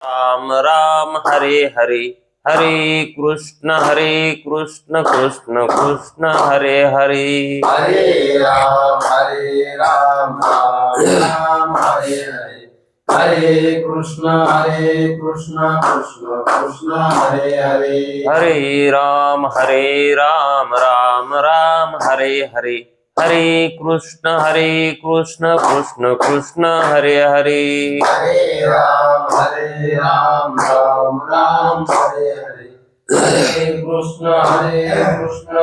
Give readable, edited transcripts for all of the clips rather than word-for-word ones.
राम राम हरे हरे, हरे कृष्ण कृष्ण कृष्ण हरे हरे। हरे राम राम राम हरे हरे, हरे कृष्ण कृष्ण कृष्ण हरे हरे। हरे राम राम राम हरे हरे, हरे कृष्ण कृष्ण कृष्ण हरे हरे। हरे राम राम राम हरे हरे, हरे कृष्ण कृष्ण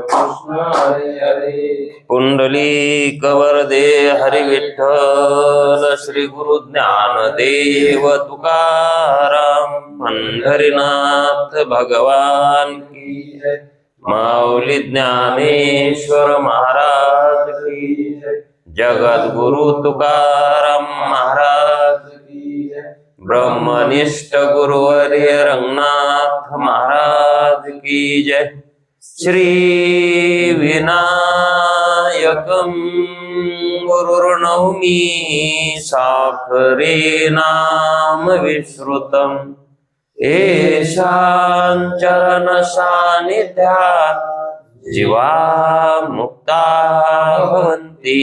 कृष्ण हरे हरे। पुंडलिक वरदे हरि विठ्ठल, श्री गुरु ज्ञानदेव तुकाराम, पंढरीनाथ भगवान की जय, माऊली ज्ञानेश्वर महाराज की जय, जगद्गुरु तुकाराम महाराज की जय, ब्रह्मनिष्ठ गुरुवर्य रंगनाथ महाराज की जय। श्री विनायकं गुरुर्नौमि साखरे नाम विश्रुतम्, येषां चरण सान्निध्यात् जीवा मुक्ता भवन्ति।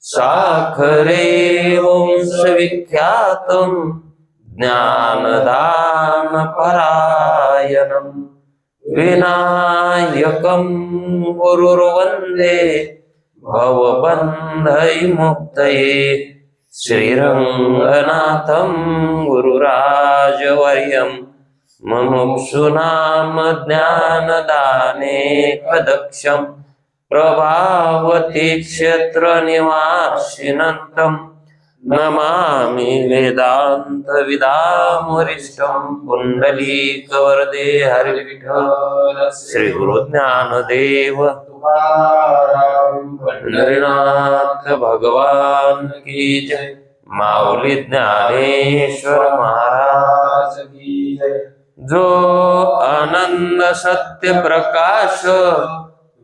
साखरे वंशविख्यातं ज्ञानदान परायणम्, विनायकं गुरुर्वन्दे भवबन्धविमुक्तये। श्रीरङ्गनाथं गुरुराजवर्यं मुमुक्षूणां ज्ञानदाने प्रदक्षं, प्रभावती क्षेत्रनिवासिनं नमामि वेदांत विदामरिष्टं। पुंडलीकवरदे हरि विठ्ठल, श्री गुरु ज्ञानदेव पंढरीनाथ भगवान की जय, माऊली ज्ञानेश्वर महाराज की जय। जो आनंद सत्य प्रकाश,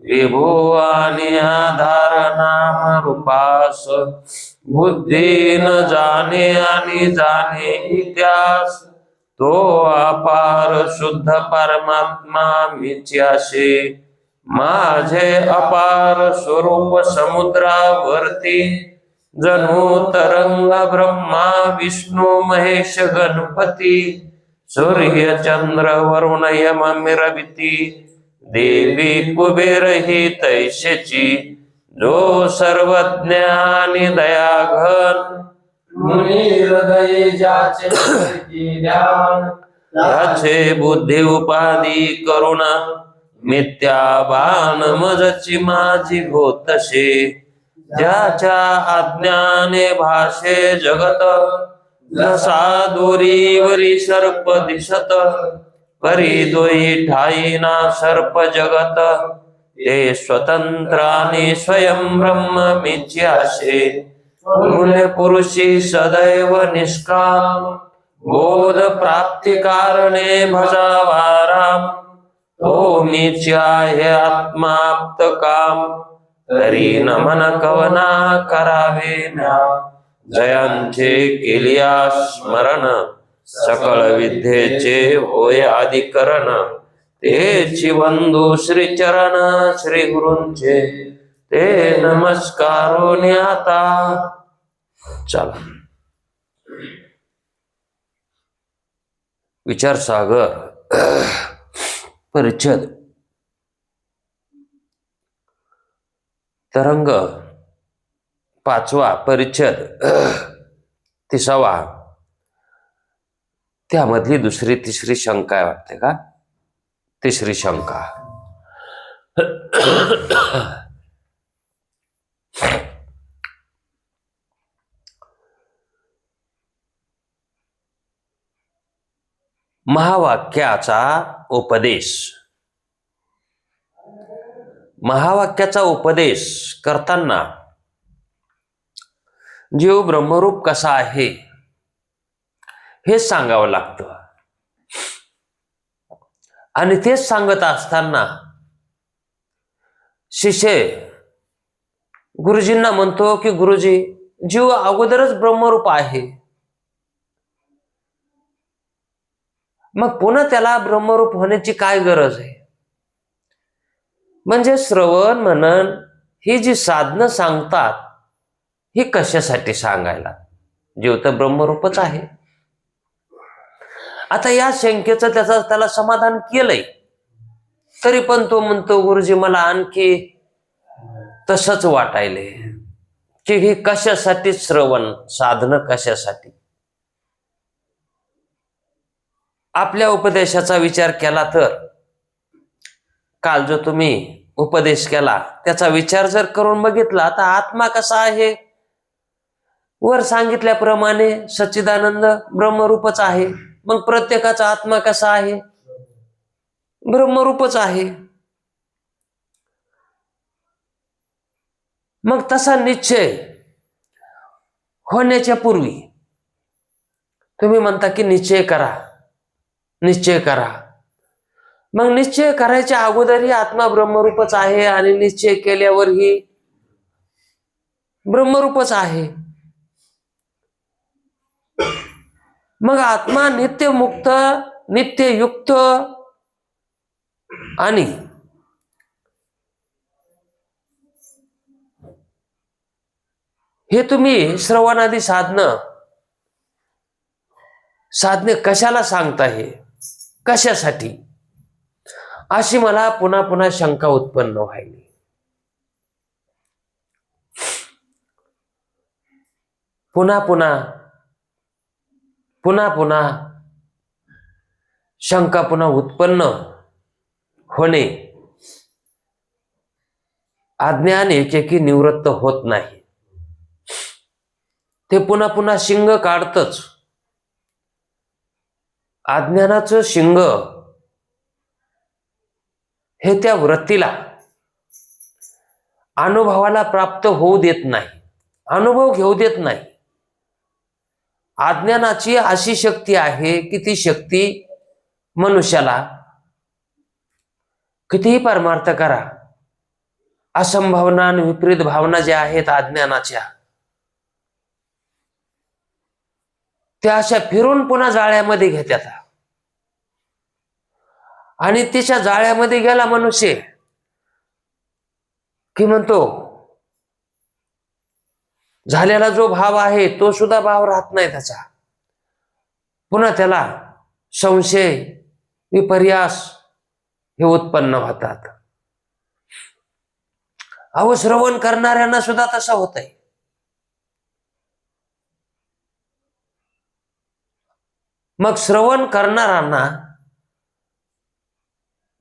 विभू आणि आधार नाम रूपास, बुद्धी न जाणे आणि जाणे इतिहास, तो अपार शुद्ध परमात्मा मीच्याशी, माझे अपार स्वरूप समुद्रावरती, जणू तरंग ब्रह्मा विष्णू महेश गणपती, सूर्य चंद्र वरुण यम मिरविती, देवी कुबेर ही तैशेची, जो सर्वज्ञ आणि दयाघन, मुनी हृदय ज्याचे ध्यान, त्याचे बुद्धी उपाधी करुणा, मिथ्याभान मजची माझी होतसे, ज्याच्या अज्ञाने भाषे जगत, जसा दोरीवरी सर्प दिसत, परी दोई ठाईना सर्प जगत, ते स्वतंत्र आणि स्वयं ब्रह्म मीच्याशे, पुण्य पुरुषी सदैव निष्काम, बोध प्राप्ती कारणे भजावा राम, तो मीच्या हे आत्माप्त काम, तरी नमन कवना करावे ना, जयांचे केलिया स्मरण, सकळ विद्येचे होय अधिकरण, तेची बंधू श्री चरण श्री गुरूंचे, ते नमस्कारो आता। चला विचार सागर परिच्छेद तरंग 5वा परिच्छेद 30वा, त्यामधली दुसरी तिसरी शंका आहे वाटते का? तिसरी शंका, महावाक्याचा उपदेश। महावाक्याचा उपदेश करताना जीव ब्रह्मरूप कसा आहे हे सांगावं लागतं, आणि तेच सांगत असताना शिष्य गुरुजींना म्हणतो की गुरुजी, जीव अगोदरच ब्रह्मरूप आहे, मग पुन्हा त्याला ब्रह्मरूप होण्याची काय गरज आहे? म्हणजे श्रवण मनन ही जी साधनं सांगतात ही कशासाठी सांगायला? जीव तर ब्रह्मरूपच आहे. आता या शंकेचं त्याला समाधान केलंय, तरी पण तो म्हणतो गुरुजी मला आणखी तसंच वाटायले की हे कशासाठी श्रवण साधनं कशासाठी? आपल्या उपदेशाचा विचार केला तर काल जो तुम्ही उपदेश केला त्याचा विचार जर करून बघितला तर आत्मा कसा आहे? वर सांगितल्याप्रमाणे सच्चिदानंद ब्रह्मरूपच आहे. मग प्रत्येकाचा आत्मा कसा आहे? ब्रह्मरूपच आहे. मग तसा निश्चय होण्याच्या पूर्वी तुम्ही म्हणता की निश्चय करा, निश्चय करा. मग निश्चय करायच्या अगोदरही आत्मा ब्रह्मरूपच आहे आणि निश्चय केल्यावरही ब्रह्मरूपच आहे. मग आत्मा नित्यमुक्त, नित्ययुक्त आणि हे तुम्ही श्रवणादी साधने कशाला सांगता? हे कशासाठी? अशी मला पुन्हा पुन्हा शंका उत्पन्न व्हायली. पुन्हा पुन्हा शंका पुन्हा उत्पन्न होणे, अज्ञान एकेकी निवृत्त होत नाही. ते पुन्हा पुन्हा शिंग काढतच. अज्ञानाचं शिंग हे त्या वृत्तीला अनुभवाला प्राप्त होऊ देत नाही, अनुभव घेऊ देत नाही. अज्ञानाची अशी शक्ती आहे की ती शक्ती मनुष्याला कितीही परमार्थ करा, असंभावना आणि विपरीत भावना ज्या आहेत अज्ञानाच्या, त्या अशा फिरून पुन्हा जाळ्यामध्ये घेतात. आणि तिच्या जाळ्यामध्ये गेला मनुष्य की म्हणतो झालेला जो भाव आहे तो सुद्धा भाव राहत नाही त्याचा. पुन्हा त्याला संशय, विपर्यास हे उत्पन्न होतात. अहो श्रवण करणाऱ्यांना सुद्धा तसं होतंय. मग श्रवण करणाऱ्यांना,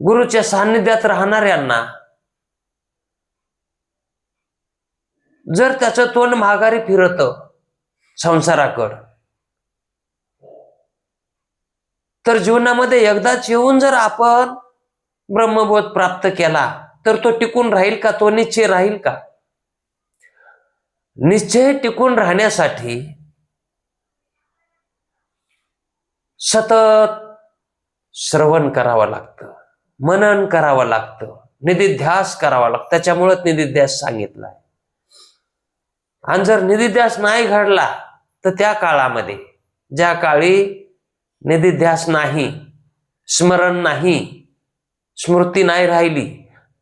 गुरुच्या सान्निध्यात राहणाऱ्यांना जर त्याचं तोंड माघारी फिरत संसाराकडं, तर जीवनामध्ये एकदाच येऊन जर आपण ब्रह्मबोध प्राप्त केला तर तो टिकून राहील का? तो निश्चय राहील का? निश्चय टिकून राहण्यासाठी सतत श्रवण करावं लागतं, मनन करावं लागतं, निधिध्यास करावा लागतं. त्याच्यामुळेच निधिध्यास सांगितलाय. आणि जर निधिध्यास नाही घडला तर त्या काळामध्ये, ज्या काळी निधिध्यास नाही, स्मरण नाही, स्मृती नाही राहिली,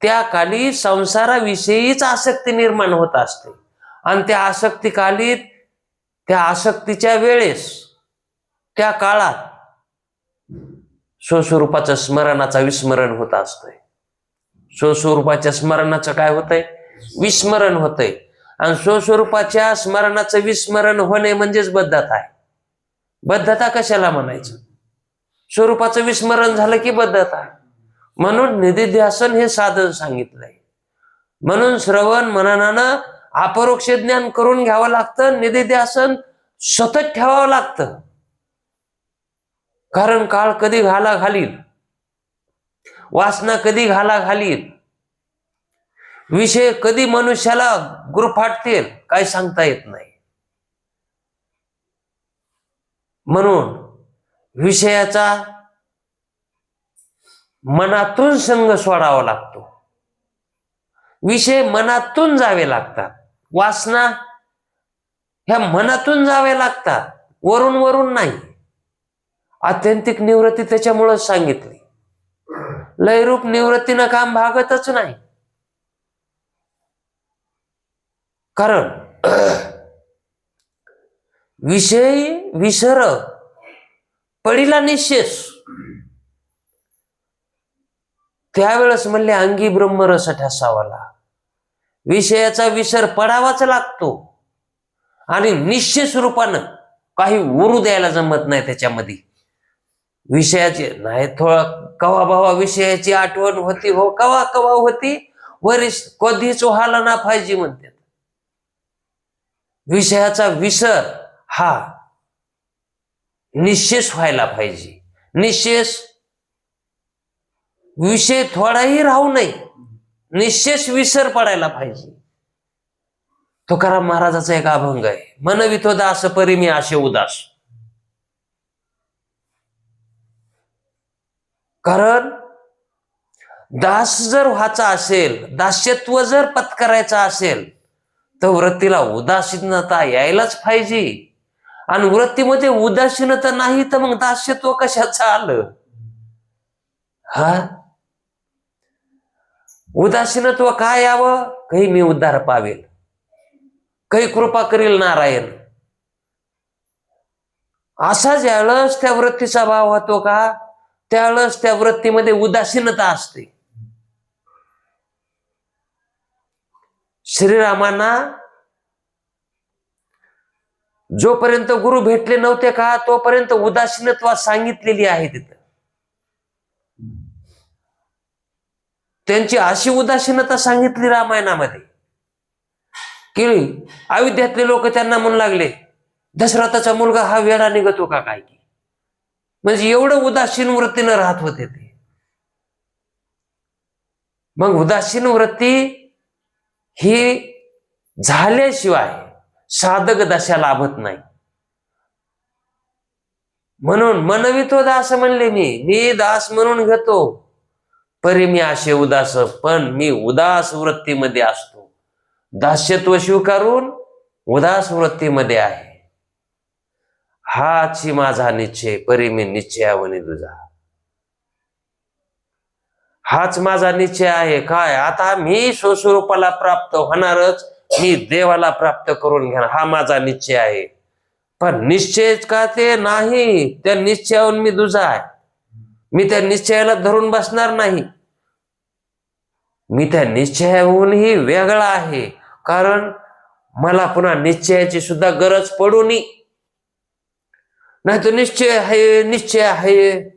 त्या काळी संसाराविषयीच आसक्ती निर्माण होत असते. आणि त्या आसक्तीकालीत, त्या आसक्तीच्या वेळेस, त्या काळात स्वस्वरूपाचं स्मरणाचा विस्मरण होत असतंय. स्वस्वरूपाच्या स्मरणाचं काय होतंय? विस्मरण होतंय. आणि स्वस्वरूपाच्या स्मरणाचं विस्मरण होणे म्हणजेच बद्धता आहे. बद्धता कशाला म्हणायचं? स्वरूपाचं विस्मरण झालं की बद्धता आहे. म्हणून निधिध्यासन हे साधन सांगितलंय. म्हणून श्रवण मननानं अपरोक्ष ज्ञान करून घ्यावं लागतं. निधिध्यासन सतत ठेवावं लागतं. कारण काळ कधी घाला घालील, वासना कधी घाला घालील, विषय कधी मनुष्याला गुरफाटतील काय सांगता येत नाही. म्हणून विषयाचा मनातून संग सोडावा लागतो. विषय मनातून जावे लागतात. वासना ह्या मनातून जावे लागतात, वरून वरून नाही. आत्यंतिक निवृत्ती त्याच्यामुळेच सांगितली. लयरूप निवृत्तीनं काम भागतच नाही. कारण विषय विसर पडिला निशेष, त्यावेळेस म्हणले अंगी ब्रह्मरस ठसावाला. विषयाचा विसर पडावाच लागतो आणि निश्चित रूपानं काही उरू द्यायला जमत नाही त्याच्यामध्ये. विषयाची नाही थोडं कवा भावा विषयाची आठवण होती हो, कवा कवा होती, वरीस कधीच व्हायला ना पाहिजे म्हणतात. विषयाचा विसर हा निश्चेष व्हायला पाहिजे. निश्चेष विषय थोडाही राहू नये, निश्चेष विसर पडायला पाहिजे. तुकाराम महाराजाचा एक अभंग आहे, मनवितो दास परी मी आशे उदास. कारण दास जर व्हायचा असेल, दास्यत्व जर पत्करायचं असेल, तर वृत्तीला उदासीनता यायलाच पाहिजे. आणि वृत्तीमध्ये उदासीनता नाही तर मग दास्यत्व कशाचं आलं? हा, उदासीनत्व काय यावं? काही मी उद्धार पावेल, काही कृपा करील नारायण, असा ज्यावेळेस त्या वृत्तीचा भाव होतो का, त्यावेळेस त्या वृत्तीमध्ये उदासीनता असते. श्रीरामांना जोपर्यंत गुरु भेटले नव्हते का, तोपर्यंत उदासीनत्वा सांगितलेली आहे तिथं. त्यांची अशी उदासीनता सांगितली रामायणामध्ये की अयोध्यातले लोक त्यांना म्हणू लागले, दशरथाचा मुलगा हा वेडा निघतो का काय की. म्हणजे एवढं उदासीन वृत्तीनं राहत होते ते. मग उदासीन वृत्ती ही झाल्याशिवाय साधक दशा लाभत नाही. म्हणून मनवितो दास म्हणले, मी दास म्हणून घेतो, परी मी आशे उदास. पण मी उदास वृत्तीमध्ये असतो, दास्यत्व स्वीकारून उदास वृत्तीमध्ये आहे. हाची माझा निश्चय, परी मी निश्चयावनी तुझा. हाच माझा निश्चय आहे. काय आता मी स्वस्वरूपाला प्राप्त होणारच, मी देवाला प्राप्त करून घेणार, हा माझा निश्चय आहे. पण निश्चय का ते नाही, त्या निश्चयावरून मी तुझा आहे. मी त्या निश्चयाला धरून बसणार नाही, मी त्या निश्चयाहूनही वेगळा आहे. कारण मला पुन्हा निश्चयाची सुद्धा गरज पडू नये. नाही तर निश्चय आहे निश्चय आहे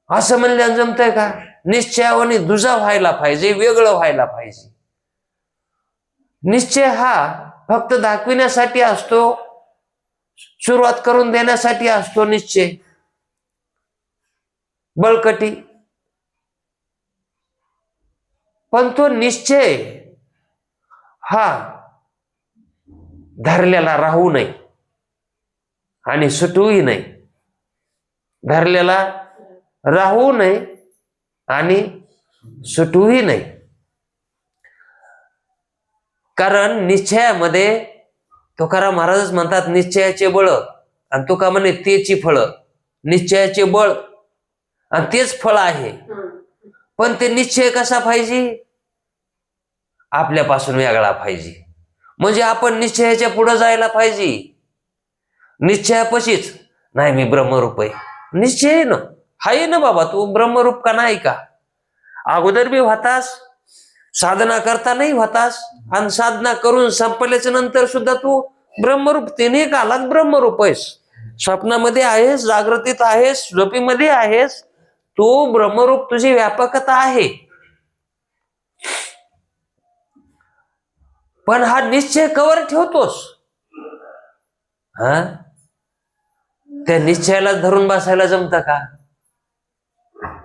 असं म्हणल्यानं जमतंय का? निश्चयावनी दुजा व्हायला पाहिजे, वेगळं व्हायला पाहिजे. निश्चय हा फक्त दाखविण्यासाठी असतो, सुरुवात करून देण्यासाठी असतो निश्चय, बळकटी. पण तो निश्चय हा धरलेला राहू नये आणि सुटूही नाही. धरलेला राहू नये आणि सुटूही नाही. कारण निश्चयामध्ये तुकाराम महाराजच म्हणतात, निश्चयाचे बळ आणि तुका म्हणे तेची फळं. निश्चयाचे बळ आणि तेच फळ आहे. पण ते निश्चय कसा पाहिजे? आपल्यापासून वेगळा पाहिजे. म्हणजे आपण निश्चयाच्या पुढे जायला पाहिजे. निश्चयापाशीच नाही मी ब्रह्मरूप आहे, निश्चय आहे ना, हाय ना बाबा, तू ब्रह्मरूप का नाही का? अगोदर बी होतास, साधना करता नाही होतास, आणि साधना करून संपल्याच्या नंतर सुद्धा तू ब्रह्मरूप, तिन्ही कालात ब्रह्मरूप आहेस. स्वप्नामध्ये आहेस, जागृतीत आहेस, झोपीमध्ये आहेस, तू ब्रह्मरूप, तुझी व्यापकता आहे. पण हा निश्चय कवर ठेवतोस? हा, त्या निश्चयाला धरून बसायला जमतं का?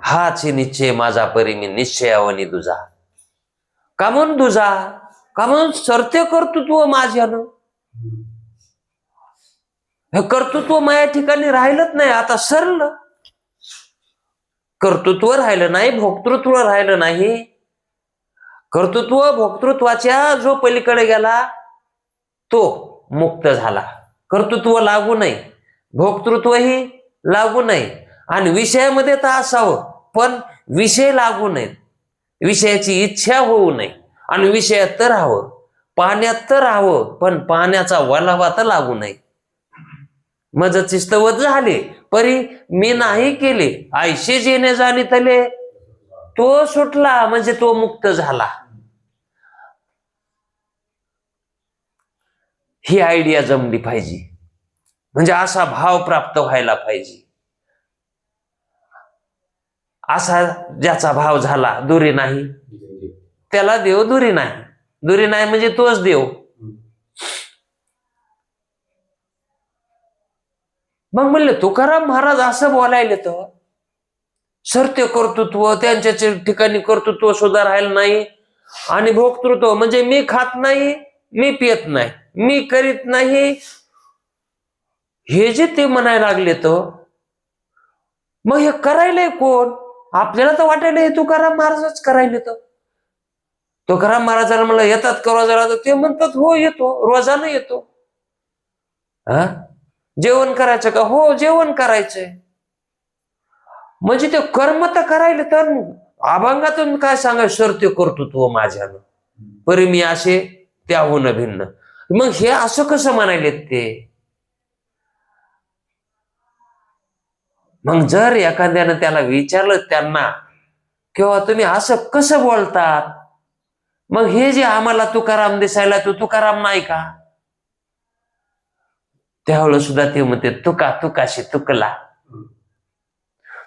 हाच निश्चय माझा, परी मी निश्चयावनी तुझा. का म्हणून तुझा? का म्हणून सरते कर्तृत्व माझ्यानं. हे कर्तृत्व माझ्या ठिकाणी राहिलंच नाही, आता सरलं. कर्तृत्व राहिलं नाही, भोक्तृत्व राहिलं नाही. कर्तृत्व भोक्तृत्वाच्या जो पलीकडे गेला तो मुक्त झाला. कर्तृत्व लागू नाही, भोक्तृत्वही लागू नये आणि विषयामध्ये तर असावं, पण विषय लागू नयेत, विषयाची इच्छा होऊ नये आणि विषयात तर राहावं, पाण्यात तर राहावं, पण पाण्याचा वलावा तर लागू नये. मज चिस्तवत झाले परी मी नाही केले, आयशे जेणे जाणी तले तो सुटला, म्हणजे तो मुक्त झाला. ही आयडिया जमली पाहिजे, म्हणजे असा भाव प्राप्त व्हायला पाहिजे. असा ज्याचा भाव झाला दुरी नाही त्याला देव दुरी नाही. दुरी नाही म्हणजे तोच देव. मग म्हणले तुकाराम महाराज असं बोलायले तर सत्य कर्तृत्व त्यांच्या ठिकाणी कर्तृत्व सुद्धा राहिलं नाही आणि भोक्तृत्व म्हणजे मी खात नाही, मी पियत नाही, मी करीत नाही, हे जे ते म्हणायला लागले तर मग हे करायलंय कोण? आपल्याला तर वाटायला हे तुकाराम महाराजच करायले. तर तुकाराम महाराजांना मला येतात का रोजाला? तर ते म्हणतात हो येतो, रोजानं येतो. हा, जेवण करायचं का? हो जेवण करायचंय. म्हणजे ते कर्म तर करायले, तर अभंगातून काय सांगायचं? सत्य कर्तृत्व माझ्यानं परी मी असे त्याहून भिन्न. मग हे असं कसं म्हणायले ते? मग जर एखाद्यानं त्याला विचारलं त्यांना किंवा तुम्ही असं कसं बोलतात, मग हे जे आम्हाला तुकाराम दिसायला तो तुकाराम नाही का? त्यावेळेस सुद्धा ते म्हणते तुका तुकाशी तुकला.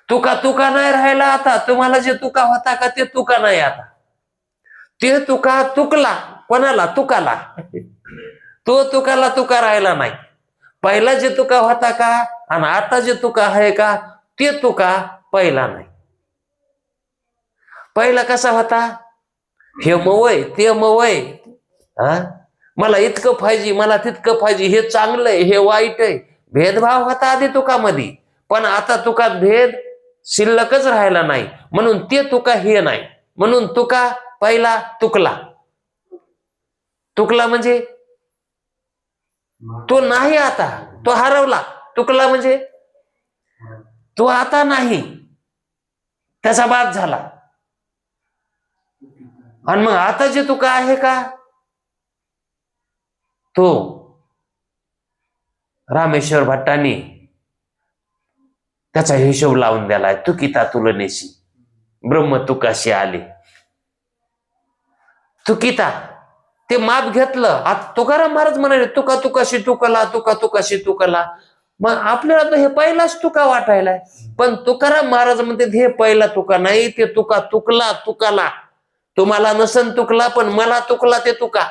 तुका तुका नाही राहिला आता. तुम्हाला जे तुका होता का ते तुका नाही आता. ते तुका तुकला. कोणाला? तुकाला. तो तुकाला तुका राहिला नाही. पहिला जे तुका होता का आणि आता जे तुका आहे का ते तुका पहिला नाही. पहिला कसा होता? हे मवय ते मवय, हा मला इतकं पाहिजे, मला तितकं पाहिजे, हे चांगलं आहे, हे वाईट आहे, भेदभाव होता आधी तुकामध्ये. पण आता तुकात भेद शिल्लकच राहिला नाही, म्हणून ते तुका हे नाही, म्हणून तुका पहिला तुकला. तुकला म्हणजे तो नाही आता, तो हरवला. तुकला म्हणजे तो आता नाही, त्याचा बाद झाला. आणि मग आता जे तुका आहे का तो रामेश्वर भट्टांनी त्याचा हिशोब लावून द्यालाय. तुकिता तुलनेशी ब्रह्म तुकाशी आले. तुकिता ते माप घेतलं. आता तुकाराम महाराज म्हणाले तुका तुकाशी तुकला, तुका तुकाशी तुकला. मग आपल्याला तर हे पहिलाच तुका वाटायलाय, पण तुकाराम महाराज म्हणते हे पहिला तुका नाही, ते तुका तुकला तुकाला. तुम्हाला नसन तुकला, पण मला तुकला ते तुका.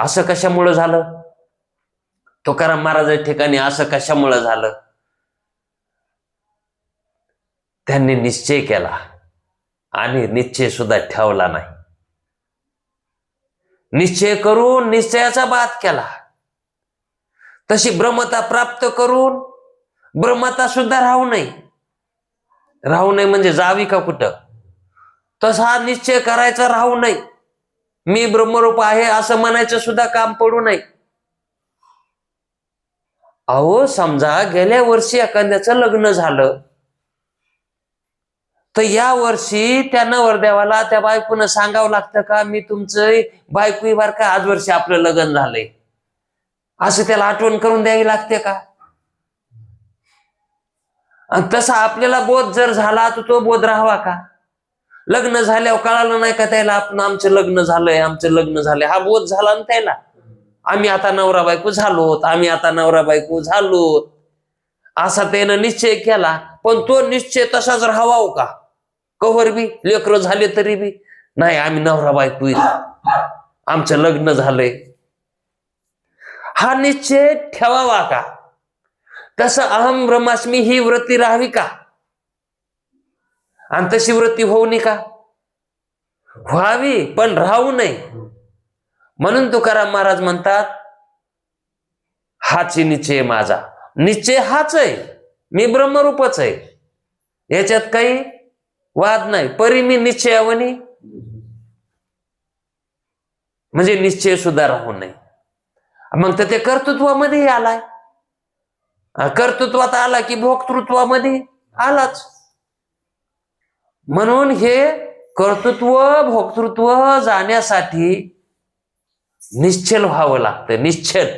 असं कशामुळं झालं? तुकाराम महाराजांच्या ठिकाणी असं कशामुळं झालं? त्यांनी निश्चय केला आणि निश्चय सुद्धा ठेवला नाही. निश्चय करून निश्चयाचा बाद केला. तशी ब्रह्मता प्राप्त करून ब्रह्मता सुद्धा राहू नये. राहू नये म्हणजे जावी का कुठं? तसा निश्चय करायचा राहू नये. मी ब्रह्मरूप आहे असं म्हणायचं सुद्धा काम पडू नये. अहो समजा गेल्या वर्षी एखाद्याचं लग्न झालं, तर या वर्षी त्या नवरदेवाला त्या बायकोनं सांगावं लागतं का मी तुमचं बायको बार का आज वर्षी आपलं लग्न झालंय, असं त्याला आठवण करून द्यावी लागते का? आणि तसा आपल्याला बोध जर झाला तर तो बोध राहावा का? लग्न झाल्यावर कळालं नाही का त्याला आपण आमचं लग्न झालंय, आमचं लग्न झालंय, हा बोध झाला ना त्याला. आम्ही आता नवरा बायको झालोत, आम्ही आता नवरा बायको झालोत असा त्यानं निश्चय केला. पण तो निश्चय तसाच राहावा का? कवर बी लेकरं झाले तरी बी नाही आम्ही नवरा बायको आमचं लग्न झालंय, हा निश्चय ठेवावा का? तसं अहम ब्रह्मास्मी ही वृत्ती राहावी का? आणि तशी वृत्ती होऊ नये का? व्हावी, पण राहू नये. म्हणून तुकाराम महाराज म्हणतात हाच निश्चय माझा. निश्चय हाच आहे, मी ब्रह्मरूपच आहे, याच्यात काही वाद नाही. परी मी निश्चयावनी म्हणजे निश्चय सुद्धा राहू नये. मग तर ते कर्तृत्वामध्येही आलाय. कर्तृत्वात आला की भोक्तृत्वामध्ये आलाच. म्हणून हे कर्तृत्व भोक्तृत्व जाण्यासाठी निश्चल व्हावं लागतं. निश्चल.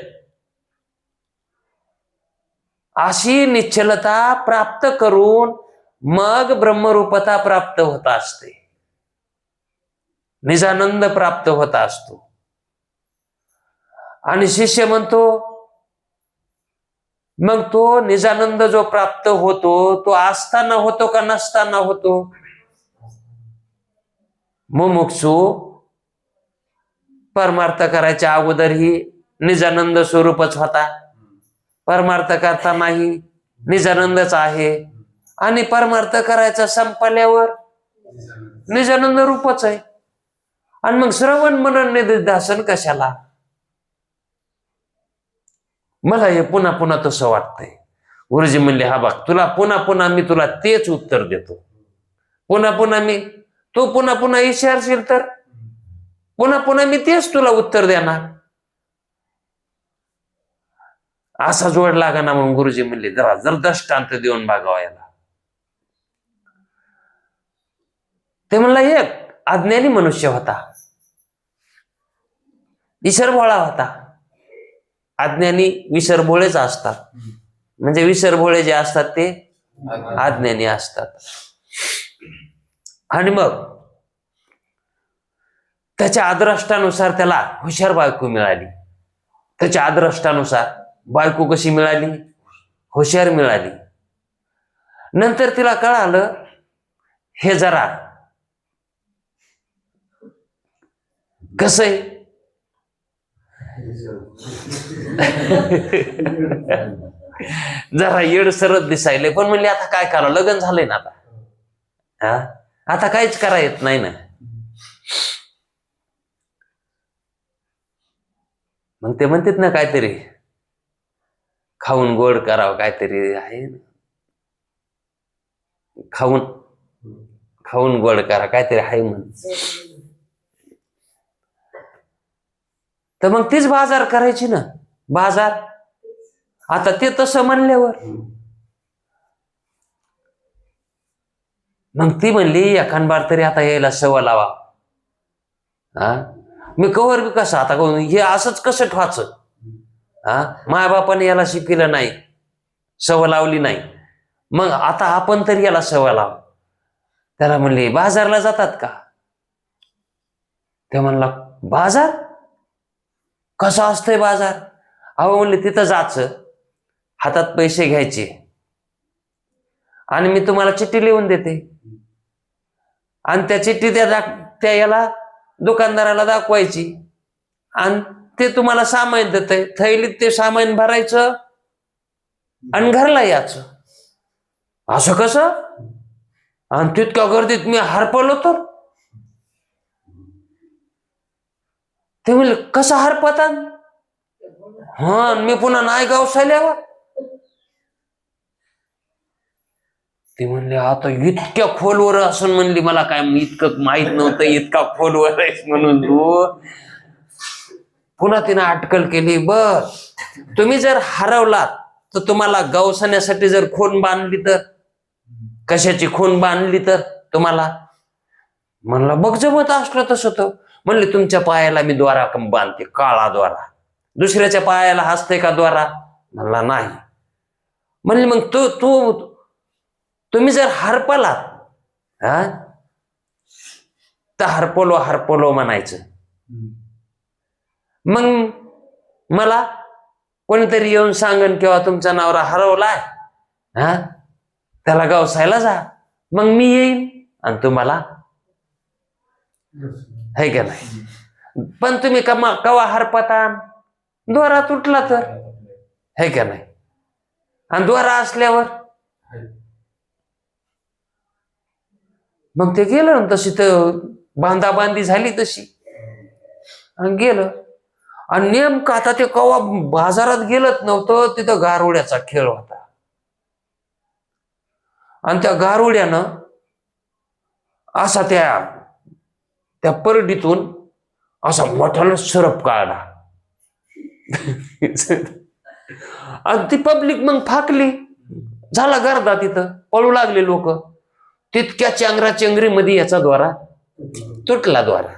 अशी निश्चलता प्राप्त करून मग ब्रह्मरूपता प्राप्त होत असते, निजानंद प्राप्त होत असतो. आणि शिष्य म्हणतो मग तो निजानंद जो प्राप्त होतो तो असताना होतो का नसताना होतो? मुमुक्षू परमार्थ करायच्या अगोदरही निजानंद स्वरूपच होता, परमार्थ करतानाही निजानंदच आहे, आणि परमार्थ करायचा संपल्यावर निजानंद रूपच आहे. आणि मग श्रवण मनन निधिध्यासन कशाला? मला हे पुन्हा पुन्हा तसं वाटतंय. गुरुजी म्हणले हा बघ, तुला पुन्हा पुन्हा मी तुला तेच उत्तर देतो. पुन्हा पुन्हा मी तू पुन्हा पुन्हा विचारशील तर पुन्हा पुन्हा मी तेच तुला उत्तर देणार. असा जोड लागा ना. म्हणून गुरुजी म्हणले जर दृष्टांत देऊन बघावा याला. ते म्हणला एक अज्ञानी मनुष्य होता, विसरभोळा होता. अज्ञानी विसरभोळेच असतात, म्हणजे विसरभोळे जे असतात ते अज्ञानी असतात. आणि मग त्याच्या अदृष्टानुसार त्याला हुशार बायको मिळाली. त्याच्या अदृष्टानुसार बायको कशी मिळाली? हुशार मिळाली. नंतर तिला कळालं हे जरा कसं आहे, जरा येड सरत दिसायले. पण म्हणले आता काय करा, लग्न झालंय ना आता, आता काहीच करा येत नाही ना. मग ते म्हणतात ना काहीतरी खाऊन गोड करावं, काहीतरी आहे ना, खाऊन गोड करा काहीतरी आहे म्हण. तर मग तीच बाजार करायची ना, बाजार. आता ते तसं म्हणल्यावर मग ती म्हणली एखादबार तरी आता यायला सवय लावा. मी कवर बी कसं आता हे असंच कसं ठवाच. मायबापाने याला शिकविलं नाही, सवय लावली नाही, मग आता आपण तरी याला सवय लाव. त्याला म्हणली बाजारला जातात का? ते म्हणला बाजार कसं असतंय बाजार? अहो म्हणले तिथं जायचं, हातात पैसे घ्यायचे आणि मी तुम्हाला चिठ्ठी लिहून देते, आणि त्या चिठ्ठी त्या याला दुकानदाराला दाखवायची, आणि ते तुम्हाला सामान देते. थैलीत ते सामान भरायचं आणि घरला यायचं. असं कसं? आणि तितक्या गर्दीत मी हरपलो तर? ते म्हणले कसं हरपतात? हा, मी पुन्हा नाही गाव साल्यावर. ते म्हणले आता इतक्या खोलवर असून म्हणली मला काय इतकं माहित नव्हतं, इतका खोलवर आहेस म्हणून तू. पुन्हा तिनं अटकल केली. बर, तुम्ही जर हरवलात तर तुम्हाला गवसण्यासाठी जर खून बांधली तर, कशाची खून बांधली तर तुम्हाला? म्हणला बघ जमत असलं तसं तर. म्हणले तुमच्या पायाला मी द्वारा बांधते, काळा द्वारा. दुसऱ्याच्या पायाला हसते का द्वारा? म्हणला नाही. म्हणले मग तुम्ही जर हरपलात तर हरपलो म्हणायचं. मग मला कोणीतरी येऊन सांगन किंवा तुमचा नवरा हरवलाय, त्याला गवसायला जा, मग मी येईन आणि तुम्हाला, है का नाही? पण तुम्ही कवा हरपता? द्वारा तुटला तर, है का नाही? आणि द्वारा असल्यावर मग ते गेलं ना, तशी तर बांधाबांधी झाली तशी, आणि गेलं. आणि नेमकं आता ते कवा बाजारात गेलत नव्हतं, तिथं गारुड्याचा खेळ होता. आणि त्या गारुड्यानं असा त्या परडीतून असा मोठाला सरप काढला. आणि ती पब्लिक मग फाकली, झाला गर्दा, तिथं पळू लागले लोक. तितक्या चेंगरा चेंगरीमध्ये याचा द्वारा तुटला द्वारा.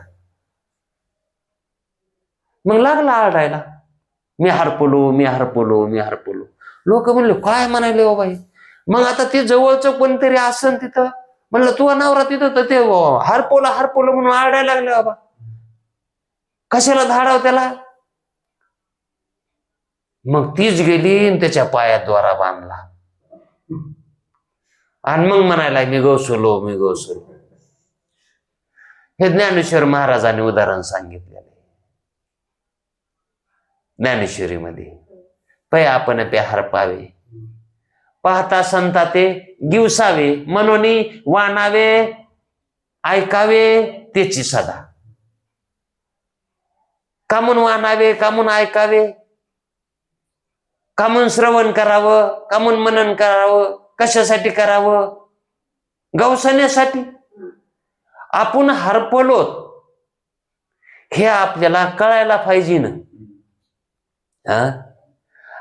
मग लागला आरडायला, मी हरपलो, मी हरपलो, मी हरपलो. लोक म्हणले काय म्हणाले हो बाई. मग आता ते जवळचं कोणतरी असन तिथं, म्हणलं तू नवरा तिथं, तर ते हरपवलं हरपवलं म्हणून आरडायला लागले. बाबा कशाला धाडाव त्याला. मग तीच गेली आणि त्याच्या पायात द्वारा बांधला आणि मग म्हणायला मी गौसलो, मी गौसलो. हे ज्ञानेश्वर महाराजांनी उदाहरण सांगितलेलं आहे ज्ञानेश्वरीमध्ये. पै आपण पे हरपावे, पाहता संता ते गिवसावे, मनोनी वानावे, ऐकावे त्याची सदा. कामून वानावे, कामून ऐकावे, कामून श्रवण करावं, कामून मनन करावं. कशासाठी करावं? गवसण्यासाठी. आपण हरपलोत हे आपल्याला कळायला पाहिजे ना.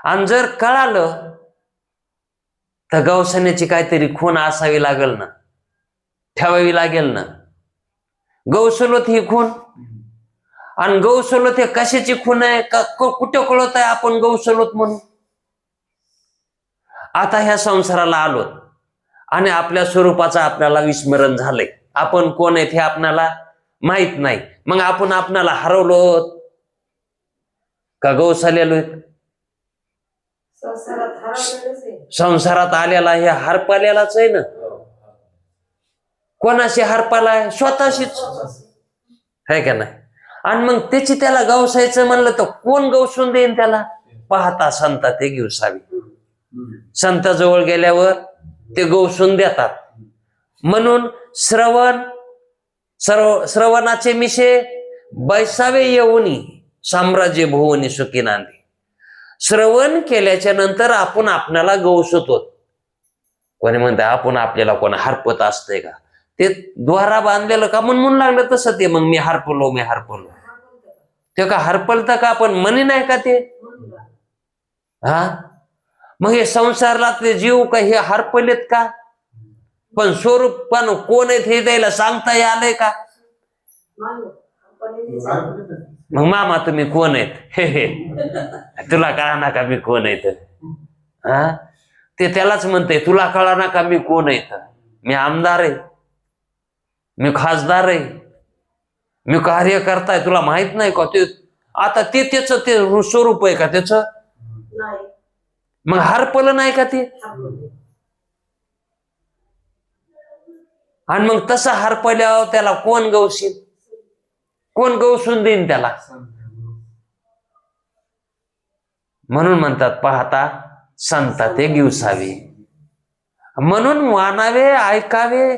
आणि जर कळालं तर गवसण्याची काहीतरी खूण असावी लागेल ना, ठेवावी लागेल ना. गौसलोत ही खूण, आणि गौसलोत हे कशाची खूण आहे, कुठे कळत आहे आपण गौसलोत म्हणून. आता ह्या संसाराला आलो आणि आपल्या स्वरूपाचं आपल्याला विस्मरण झालंय. आपण कोण आहेत हे आपल्याला माहित नाही. मग आपण आपल्याला हरवलो का गौसालेलो? संसारात आलेला हे हरपालेलाच आहे ना. कोणाशी हरपालाय? स्वतःशीच आहे का नाही. आणि मग त्याची त्याला गवसायचं म्हणलं तर कोण गवसून देईन त्याला? पाहता संता ते गिवसावी. संताजवळ गेल्यावर ते गवसून देतात. म्हणून श्रवणाचे मिशे बैसावे येऊनी, साम्राज्य भुवनी सुखी नांदी. श्रवण केल्याच्या नंतर आपण आपल्याला गवसतो. कोणी म्हणते आपण आपल्याला कोण हरपत असतंय का? ते द्वारा बांधलेलं का म्हणून लागलं तसं ते. मग मी हरपलो, मी हरपलो, ते का हरपलत का? आपण म्हणे नाही का ते? मग हे संसारातले जीव का हे हरपलेत का? पण स्वरूपानं कोण आहेत हे द्यायला सांगता आलंय का? मग मामा तुम्ही कोण आहेत? हे तुला कळा ना का मी कोण आहेत? ते त्यालाच म्हणते तुला कळा ना का मी कोण आहेत? मी आमदार आहे, मी खासदार आहे, मी कार्यकर्ता आहे, तुला माहित नाही का? ते आता ते त्याच ते स्वरूप आहे का त्याच? मग हरपलं नाही का ते? आणि मग तसं हरपल्यावर त्याला कोण गवशील? कोण गवसून देईन त्याला? म्हणून म्हणतात पाहता संता ते गिवसावे. म्हणून वानावे, ऐकावे.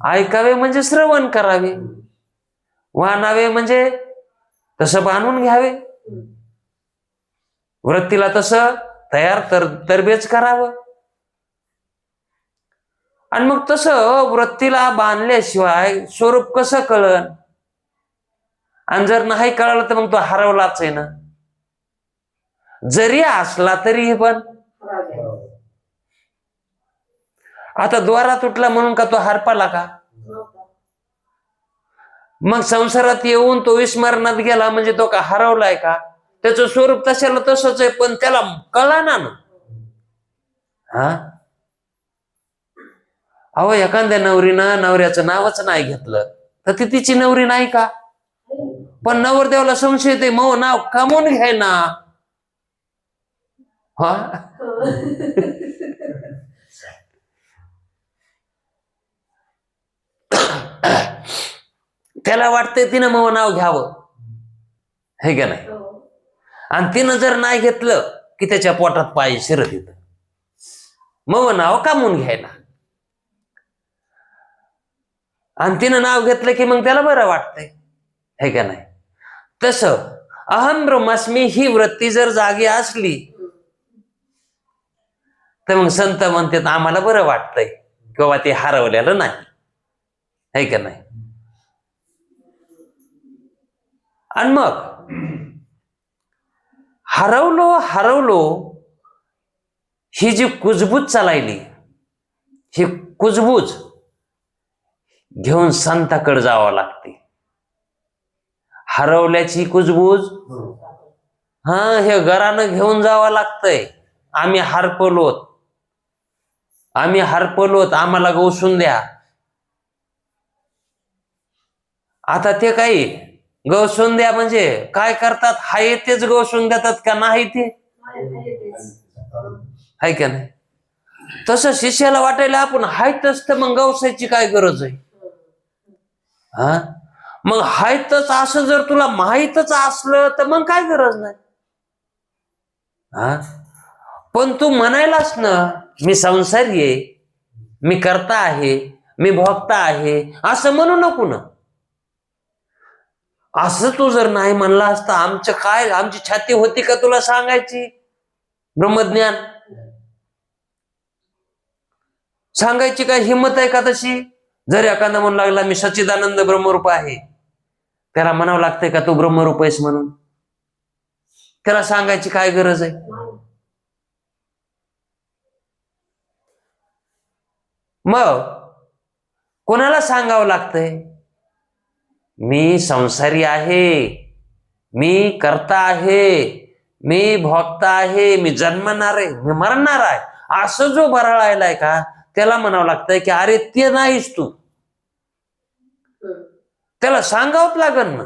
ऐकावे म्हणजे श्रवण करावे, वानावे म्हणजे तसं बांधून घ्यावे, वृत्तीला तसं तयार तरबेज करावं. आणि मग तसं वृत्तीला बांधल्याशिवाय स्वरूप कसं कळन? आणि जर नाही कळलं तर मग तो हरवलाच आहे ना. जरी असला तरी पण आता द्वारा तुटला म्हणून का तो हरपाला का? मग संसारात येऊन तो विस्मरणात गेला म्हणजे तो का हरवलाय का? त्याचं स्वरूप तशाला तसंच आहे, पण त्याला कळा ना. अहो एखाद्या नवरीनं नवऱ्याचं नावच नाही घेतलं तर ती तिची नवरी नाही का? पण नवरदेवाला संशय येते, मग नाव कामून घ्याय ना. त्याला वाटतंय तिनं मग नाव घ्यावं, हे का नाही? आणि तिनं जर नाही घेतलं की त्याच्या पोटात पाय शिरत येत, मग नाव कामून घ्यायला. आणि तिनं नाव घेतलं की मग त्याला बरं वाटतंय, हे का नाही? तसं अहम ब्रह्मास्मी ही वृत्ती जर जागी असली तर मग संत म्हणतात आम्हाला बरं वाटतंय किंवा ते हरवलेलं नाही, है का नाही? आणि मग हरवलो हरवलो ही जी कुजबूज चालायली, ही कुजबूज घेऊन संताकडे जावं लागते. हरवल्याची कुजबूज हे घरानं घेऊन जावं लागतंय. आम्ही हरपलोत, आम्हाला गवसून द्या. आता ते काही गवसून द्या म्हणजे काय करतात? हाय तेच गवसून देतात का? नाही ते हाय का नाही? तसं शिष्याला वाटायला आपण हायतच, तर मग गवसायची काय गरज आहे? मग हायतच असं जर तुला माहीतच असलं तर मग काय गरज नाही. पण तू म्हणायलास ना, मी संसारी आहे, मी करता आहे, मी भोगता आहे, असं म्हणू नको ना. असं तू जर नाही म्हणला असता, आमची छाती होती का तुला सांगायची ब्रह्मज्ञान? सांगायची काय हिंमत आहे का तशी? जर एखादा म्हणू लागला मी सच्चिदानंद ब्रह्मरूप आहे, त्याला म्हणावं लागतंय का तू ब्रह्मरूप आहेस म्हणून? त्याला सांगायची काय गरज आहे? मग कोणाला सांगावं लागतंय? मी संसारी आहे, मी करता आहे, मी भोगता आहे, मी जन्मणार आहे, मी मरणार आहे, असं जो बराळायलाय का, त्याला म्हणावं लागतंय की अरे ते नाहीस तू. त्याला सांगावंच लागल ना.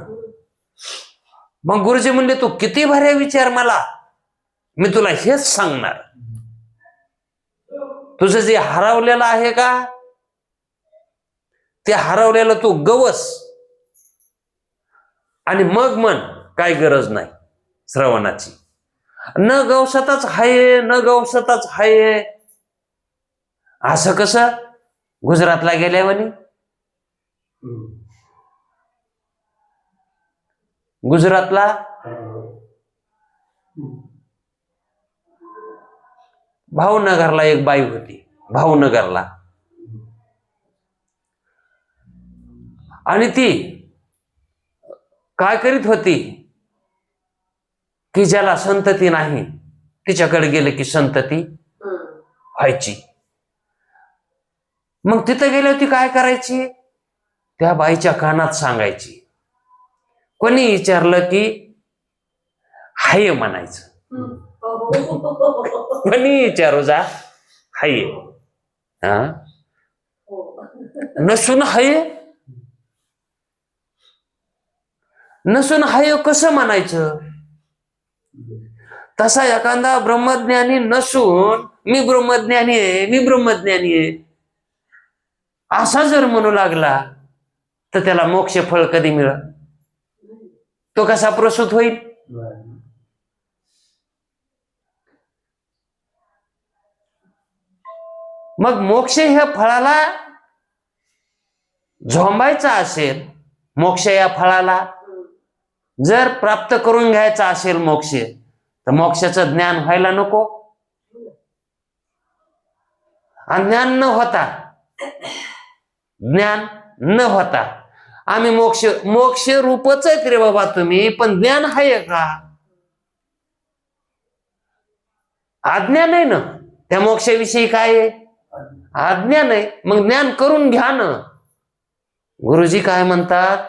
मग गुरुजी म्हणले तू किती भारी विचार मला, मी तुला हेच सांगणार. तुझं जे हरवलेलं आहे का, ते हरवलेलं तू गवस आणि मग मन. काय गरज नाही श्रवणाची. न गवसतच हाय. असं कसं? गुजरातला गेल्यावानी, गुजरातला भावनगरला एक बाई होती, भावनगरला. आणि ती काय करीत होती की ज्याला संतती नाही, तिच्याकडे गेले की संतती व्हायची. मग तिथं गेली होती, काय करायची? त्या बाईच्या कानात सांगायची. कोणी विचारलं की हाय म्हणायचं. कोणी विचारू जा, हाय. नसून हाय कसं म्हणायचं? तसा एखादा ब्रह्मज्ञानी नसून मी ब्रह्मज्ञानी आहे असा जर म्हणू लागला तर त्याला मोक्ष फळ कधी मिळेल? तो कसा प्रसूत होईल? मग मोक्ष ह्या फळाला झोंबायचा असेल, मोक्ष या फळाला जर प्राप्त करून घ्यायचा असेल मोक्ष, तर मोक्षाचं ज्ञान व्हायला नको. आणि ज्ञान न होता आम्ही मोक्ष रूपच आहेत रे बाबा तुम्ही, पण ज्ञान आहे का? अज्ञान आहे ना त्या मोक्षाविषयी. काय आहे? अज्ञान आहे. मग ज्ञान करून घ्या ना. गुरुजी काय म्हणतात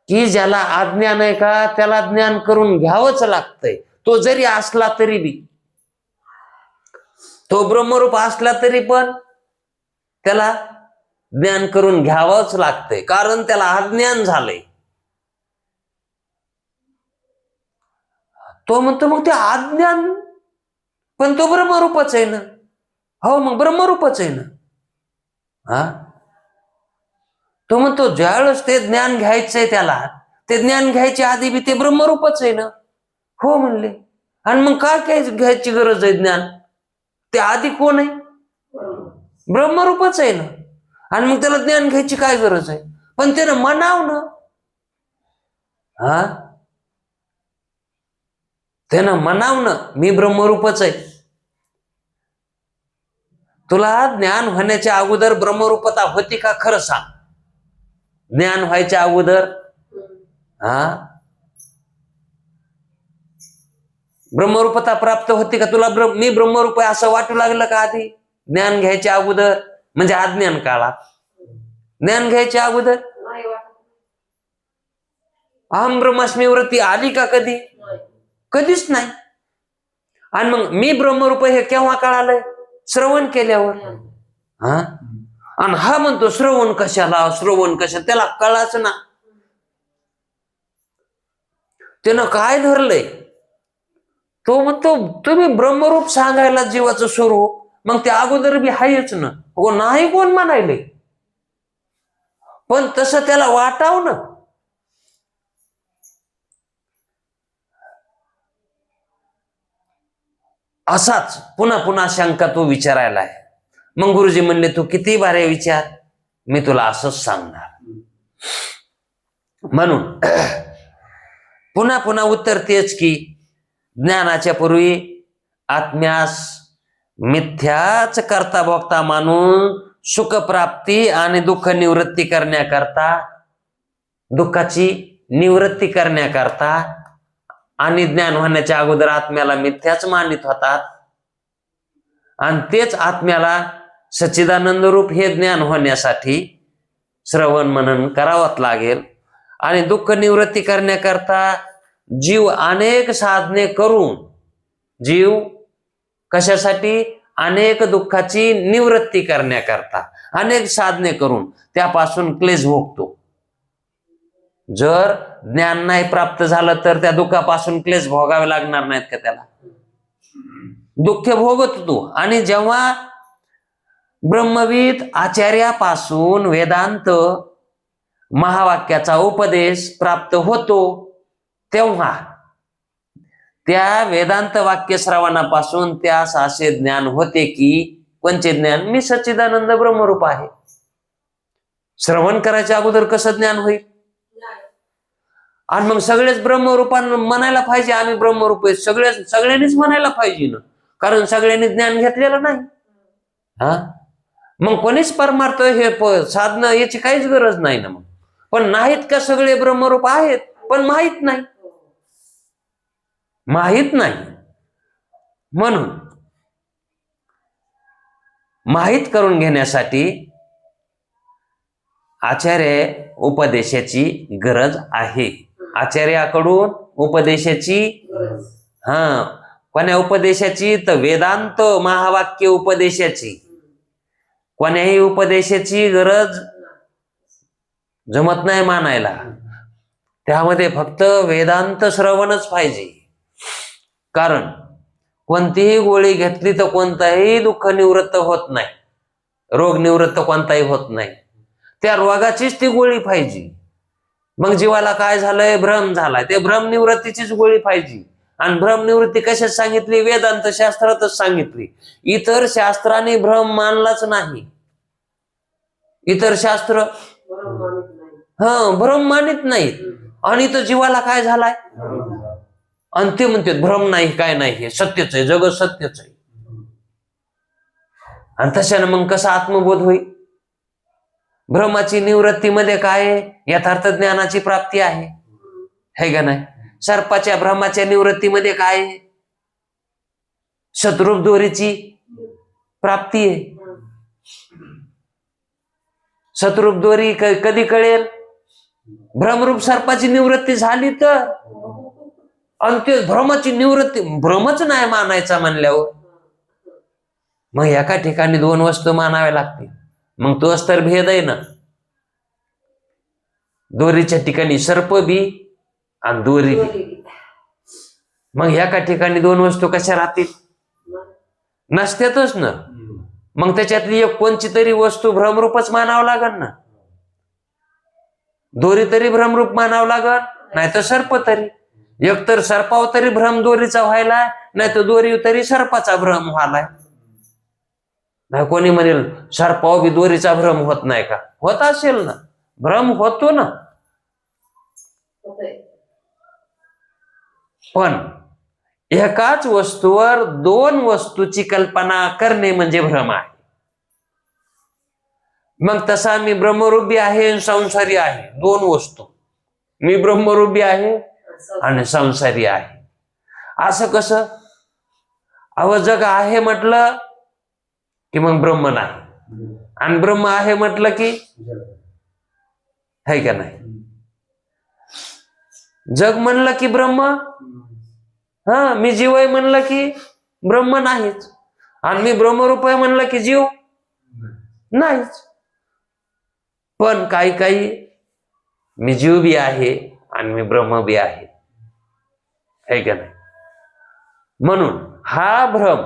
की ज्याला अज्ञान आहे का, त्याला ज्ञान करून घ्यावंच लागतंय. तो जरी असला तरी बी, तो ब्रह्मरूप असला तरी पण त्याला ज्ञान करून घ्यावंच लागतंय, कारण त्याला अज्ञान झालंय. तो म्हणतो मग ते अज्ञान, पण तो ब्रह्मरूपच आहे ना. हो, मग ब्रह्मरूपच आहे ना. तो म्हणतो ज्यावेळेस ते ज्ञान घ्यायचंय त्याला, ते ज्ञान घ्यायच्या आधी बी ते ब्रह्मरूपच आहे ना. हो म्हणले. आणि मग काय घ्यायची गरज आहे ज्ञान? ते आधी कोण आहे? ब्रह्मरूपच आहे ना. आणि मग त्याला ज्ञान घ्यायची काय गरज आहे? पण त्यानं म्हणाव ना. त्यानं म्हणाव ना, मी ब्रह्मरूपच आहे. तुला ज्ञान होण्याच्या अगोदर ब्रह्मरूपता होती का? खरं सांग. ज्ञान व्हायच्या अगोदर ब्रह्मरूपता प्राप्त होती का तुला? मी ब्रह्मरूप आहे असं वाटू लागलं का आधी ज्ञान घ्यायच्या अगोदर? म्हणजे अज्ञान काळात. ज्ञान घ्यायच्या अगोदर अहम ब्रह्मास्मी वृत्ती आली का कधी? कधीच नाही. आणि मग मी ब्रह्मरूप हे केव्हा कळालंय? श्रवण केल्यावर. हा, आणि हा म्हणतो श्रवण कशाला, श्रवण कशाला? त्याला कळाच ना. त्यानं काय धरलंय? तो म्हणतो तुम्ही ब्रह्मरूप सांगायला जीवाचं स्वरूप, मग ते अगोदर बी हायच ना. हो नाही कोण म्हणायले, पण तसं त्याला वाटाव ना. असाच पुन्हा पुन्हा शंका तो विचारायला आहे. मग गुरुजी म्हणले तू किती बारे विचार, मी तुला असंच सांगणार. म्हणून पुन्हा पुन्हा उत्तर तेच की ज्ञानाच्या पूर्वी आत्म्यास मिथ्याच करता भोगता मानून सुखप्राप्ती आणि दुःख निवृत्ती करण्याकरता, दुःखाची निवृत्ती करण्याकरता आणि ज्ञान होण्याच्या अगोदर आत्म्याला मिथ्याच मानित होतात. आणि तेच आत्म्याला सच्चिदानंद रूप हे ज्ञान होण्यासाठी श्रवण मनन करावंच लागेल. आणि दुःख निवृत्ती करण्याकरता जीव अनेक साधने करून, जीव कशासाठी? अनेक दुःखाची निवृत्ती करण्याकरता अनेक साधने करून त्यापासून क्लेश भोगतो. जर ज्ञान नाही प्राप्त झालं तर त्या दुःखापासून क्लेश भोगावे लागणार नाहीत का त्याला? दुःख भोगत तू. आणि जेव्हा ब्रह्मविद आचार्यापासून वेदांत महावाक्याचा उपदेश प्राप्त होतो, तेव्हा त्या वेदांत वाक्य श्रवणापासून त्यास असे ज्ञान होते की, कोणचे ज्ञान? मी सच्चिदानंद ब्रह्मरूप आहे. श्रवण करायच्या अगोदर कसं ज्ञान होईल? आणि मग सगळेच ब्रह्मरूपानं म्हणायला पाहिजे आम्ही ब्रह्मरूप आहे, सगळ्यांनीच म्हणायला पाहिजे ना, कारण सगळ्यांनी ज्ञान घेतलेलं नाही. हा, मग कोणीच परमार्थ हे साधनं याची काहीच गरज नाही ना. मग पण नाहीत का सगळे ब्रह्मरूप? आहेत, पण माहित नाही. माहित नाही. म्हणून माहित करून घेण्यासाठी आचार्य उपदेशाची गरज आहे. आचार्याकडून उपदेशाची, कोण्या उपदेशाची? तर वेदांत महावाक्य उपदेशाची. कोण्याही उपदेशाची गरज जमत नाही मानायला. त्यामध्ये फक्त वेदांत श्रवणच पाहिजे. कारण कोणतीही गोळी घेतली तर कोणताही दुःख निवृत्त होत नाही, रोग निवृत्त कोणताही होत नाही. त्या रोगाचीच ती गोळी पाहिजे. मग जीवाला काय झालंय? भ्रम झालाय, ते भ्रम निवृत्तीचीच गोळी पाहिजे. आणि भ्रम निवृत्ती कशात सांगितली? वेदांत शास्त्रातच सांगितली. इतर शास्त्राने भ्रम मानलाच नाही. इतर शास्त्र भ्रम मानित नाहीत. आणि तर जीवाला काय झालाय? आणि ते म्हणते भ्रम नाही, काय नाही, हे सत्यच आहे, जगत सत्यच आहे. आणि तशाने मग कसा आत्मबोध होईल? भ्रमाची निवृत्तीमध्ये काय? यथार्थ ज्ञानाची प्राप्ती आहे, है का नाही? सर्पाच्या भ्रमाच्या निवृत्तीमध्ये काय? शत्रुप दोरीची प्राप्ती आहे. शत्रुप दोरी कधी कळेल? भ्रमरूप सर्पाची निवृत्ती झाली तर. आणि ते भ्रमाची निवृत्ती, भ्रमच नाही मानायचा म्हणल्यावर मग एका ठिकाणी दोन वस्तू मानाव्या लागतील. मग तोच तर भेद आहे ना. दोरीच्या ठिकाणी सर्प बी आणि दोरी बी. मग एका ठिकाणी दोन वस्तू कशा राहतील? नसतातच ना. मग त्याच्यातली एक कोणची तरी वस्तू भ्रमरूपच मानावं लागल ना. दोरी तरी भ्रमरूप मानावं लागल, नाही तर सर्प तरी. एक तर सर्पाव तरी भ्रम दोरीचा व्हायलाय, नाही तर दोरी तरी सर्पाचा भ्रम व्हायलाय. नाही कोणी म्हणेल सर्पाव बी दोरीचा भ्रम होत नाही का? होत असेल ना, भ्रम होतो ना. पण एकाच वस्तूवर दोन वस्तूची कल्पना करणे म्हणजे भ्रम आहे. मग तसा मी ब्रह्मरूपी आहे, संसारी आहे, दोन वस्तू. मी ब्रह्मरूपी आहे आणि संसारी आहे. असं कसं? अहो जग आहे म्हटलं की मग ब्रह्म नाही, आणि ब्रह्म आहे म्हटलं की है का नाही? जग म्हणलं की ब्रह्म, हा मी जीव आहे म्हणलं की ब्रह्म नाहीच, आणि मी ब्रह्मरूप आहे म्हणलं की जीव नाहीच. पण काही काही मी जीव बी आहे आणि मी ब्रह्म बी आहे, है का नाही? म्हणून हा भ्रम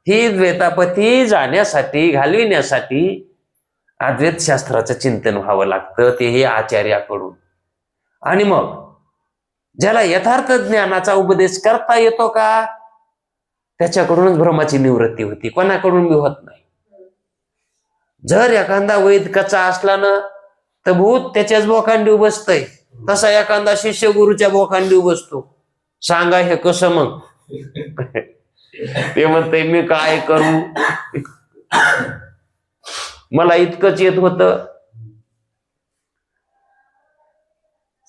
ही द्वैतापती जाण्यासाठी, घालविण्यासाठी अद्वैत शास्त्राचं चिंतन व्हावं लागतं, तेही आचार्याकडून. आणि मग ज्याला यथार्थ ज्ञानाचा उपदेश करता येतो का, त्याच्याकडूनच भ्रमाची निवृत्ती होती, कोणाकडून बी होत नाही. जर एखादा वैद कच्चा असला ना तर भूत त्याच्याच बोकांडी बसतय, तसा एखादा शिष्य गुरुच्या बोकांडी बसतो. सांगा हे कसं? मग ते म्हणते मी काय करू, मला इतकंच येत होत.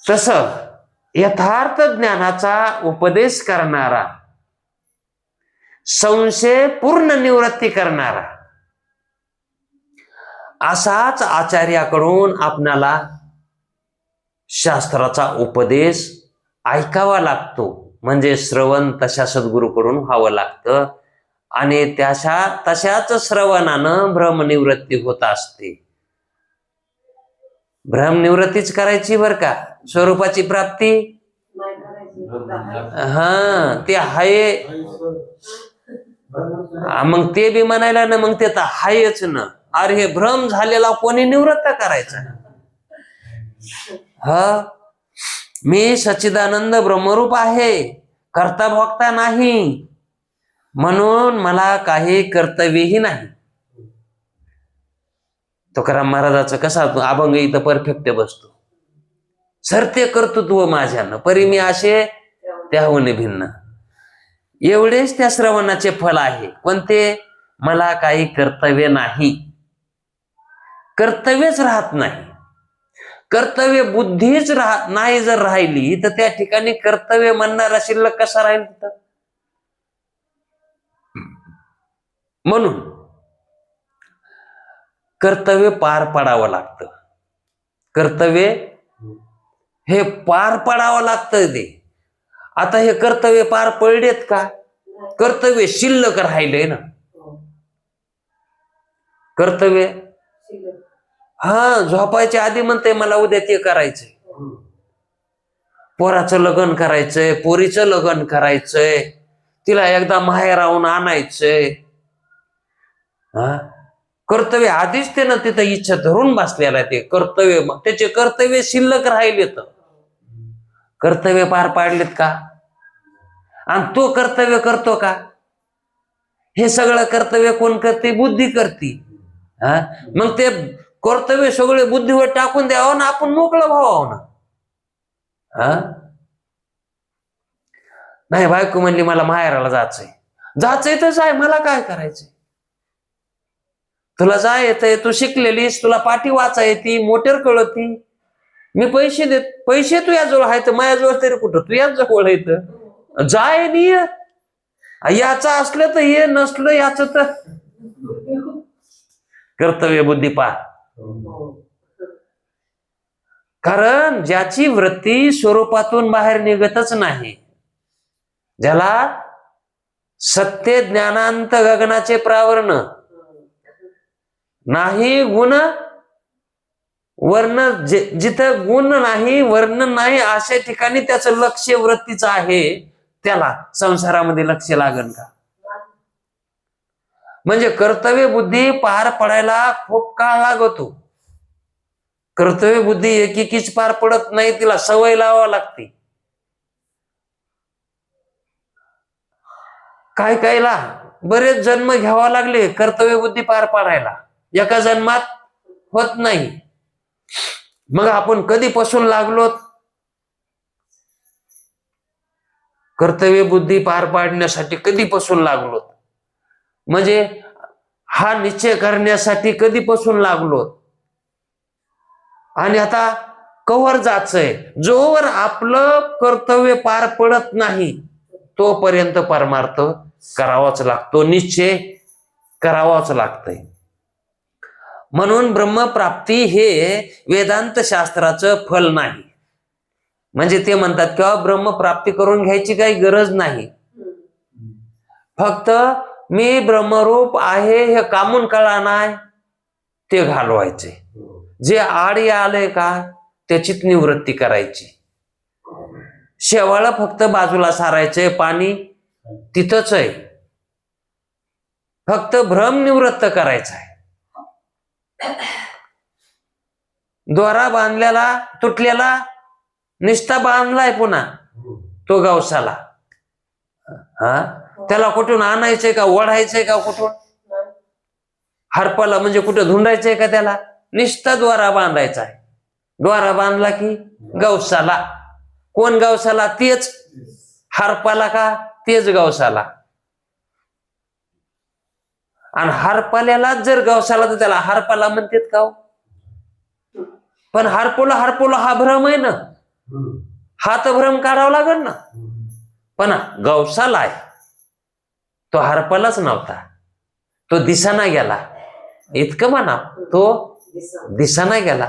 तस यथार्थ ज्ञानाचा उपदेश करणारा, संशय पूर्ण निवृत्ती करणारा, असाच आचार्याकडून आपणाला शास्त्राचा उपदेश ऐकावा लागतो. म्हणजे श्रवण तशा सद्गुरूकडून व्हावं लागतं, आणि तशाच श्रवणानं भ्रमनिवृत्ती होत असते. भ्रमनिवृत्तीच करायची बर का, स्वरूपाची प्राप्ती हा ते हाय. मग ते बी म्हणायला ना, मग ते तर हायच ना. अरे हे भ्रम झालेला कोणी निवृत्त करायचा? हा मी सच्चिदानंद ब्रह्मरूप आहे, कर्ता भोगता नाही, म्हणून मला काही कर्तव्यही नाही. तुकाराम महाराजाचं कसा अभंग इथं परफेक्ट बसतो. सरते कर्तृत्व माझ्यानं, परी मी असे त्याहून भिन्न. एवढेच त्या श्रवणाचे फल आहे. पण ते मला काही कर्तव्य नाही, कर्तव्यच राहत नाही. कर्तव्य बुद्धीच नाही जर राहिली तर त्या ठिकाणी कर्तव्य म्हणणारा शिल्लक कसा राहील तिथं? म्हणून कर्तव्य पार पाडावं लागतं. कर्तव्य हे पार पाडावं लागतं. ते आता हे कर्तव्य पार पडलेत का? कर्तव्य शिल्लक राहिले ना. कर्तव्य हा झोपायच्या आधी म्हणते मला उद्या ते करायचंय, पोराचं लग्न करायचंय, पोरीचं लग्न करायचंय, तिला एकदा माहेराहून आणायचंय. हा कर्तव्य आधीच ते ना तिथं इच्छा धरून बसलेला. ते कर्तव्य मग त्याचे कर्तव्य शिल्लक राहिले तर कर्तव्य पार पाडलेत का? आणि तो कर्तव्य करतो का? हे सगळं कर्तव्य कोण करते? बुद्धी करते. हा मग ते कर्तव्य सगळे बुद्धीवर टाकून द्यावं ना, आपण मोकळं व्हावं ना. हा नाही बायको म्हणली मला माहेराला जायचंय तर जाय, मला काय करायचंय? तुला जाय येतंय, तू शिकलेलीस, तुला पाठी वाचा येते, मोटर कळती, मी पैसे देत, पैसे तू याजवळ आहे तर माझ्याजवळ तरी कुठं, तू याच जवळ येत जाय नाही. याचं असलं तर ये, नसलं याच तर कर्तव्य बुद्धी पार. कारण ज्याची वृत्ती स्वरूपातून बाहेर निघतच नाही, ज्याला सत्य ज्ञानांत गगनाचे प्रावरण नाही, गुण वर्ण, जिथं गुण नाही वर्ण नाही अशा ठिकाणी त्याचं लक्ष वृत्तीचं आहे, त्याला संसारामध्ये लक्ष लागन का? म्हणजे कर्तव्य बुद्धी पार पडायला खूप काळ लागतो. कर्तव्य बुद्धी एकेकीच पार पडत नाही, तिला सवय लावावी लागते. काय कायला बरेच जन्म घ्यावा लागले कर्तव्य बुद्धी पार पाडायला, एका जन्मात होत नाही. मग आपण कधीपासून लागलो कर्तव्य बुद्धी पार पाडण्यासाठी? कधीपासून लागलो? म्हणजे हा निश्चय करण्यासाठी कधीपासून लागलो? आणि आता कवर जायचंय? जोवर आपलं कर्तव्य पार पडत नाही तोपर्यंत परमार्थ करावाच लागतो, निश्चय करावाच लागतंय. म्हणून ब्रह्मप्राप्ती हे वेदांत शास्त्राचं फल नाही. म्हणजे ते म्हणतात किंवा ब्रह्मप्राप्ती करून घ्यायची काही गरज नाही. फक्त मी ब्रह्मरूप आहे हे कामून कळा नाही ते घालवायचे. जे आडी आलंय का त्याचीच निवृत्ती करायची. शेवाळ फक्त बाजूला सारायचंय, पाणी तिथंच आहे. फक्त भ्रम निवृत्त करायचा आहे. दोरा बांधलेला तुटलेला निस्ता बांधलाय पुन्हा तो गवसाला. त्याला कुठून आणायचंय का ओढायचंय का कुठून? हरपाला म्हणजे कुठं धुंडायचंय का त्याला? निस्ता द्वारा बांधायचा आहे. द्वारा बांधला की गवसाला. कोण गवसाला? तेच. हरपाला का? तेच गवसाला. आणि हरपाल्याला जर गवसाला तर त्याला हरपाला म्हणतात का? पण हरपोला हा भ्रम आहे ना. हा तर भ्रम काढावा लागेल ना. पण गवसाला आहे तो हरपालाच नव्हता. तो दिसाना गेला इतकं म्हणा. तो दिसाना गेला.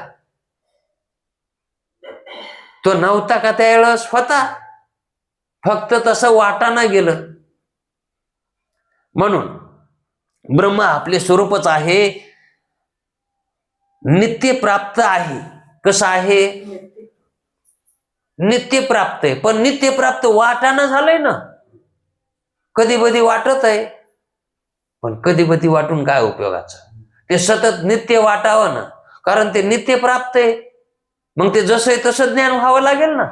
तो नव्हता का त्यावेळेस होता. फक्त तसं वाटाना गेलं. म्हणून ब्रह्म आपले स्वरूपच आहे. नित्य प्राप्त आहे. कसं आहे? नित्य प्राप्त आहे. पण नित्य प्राप्त वाटाना झालंय ना. कधी कधी वाटत आहे पण कधी कधी वाटून काय उपयोगाचं? ते सतत नित्य वाटावं ना. कारण ते नित्य प्राप्त आहे. मग ते जसं आहे तसं ज्ञान व्हावं लागेल ना.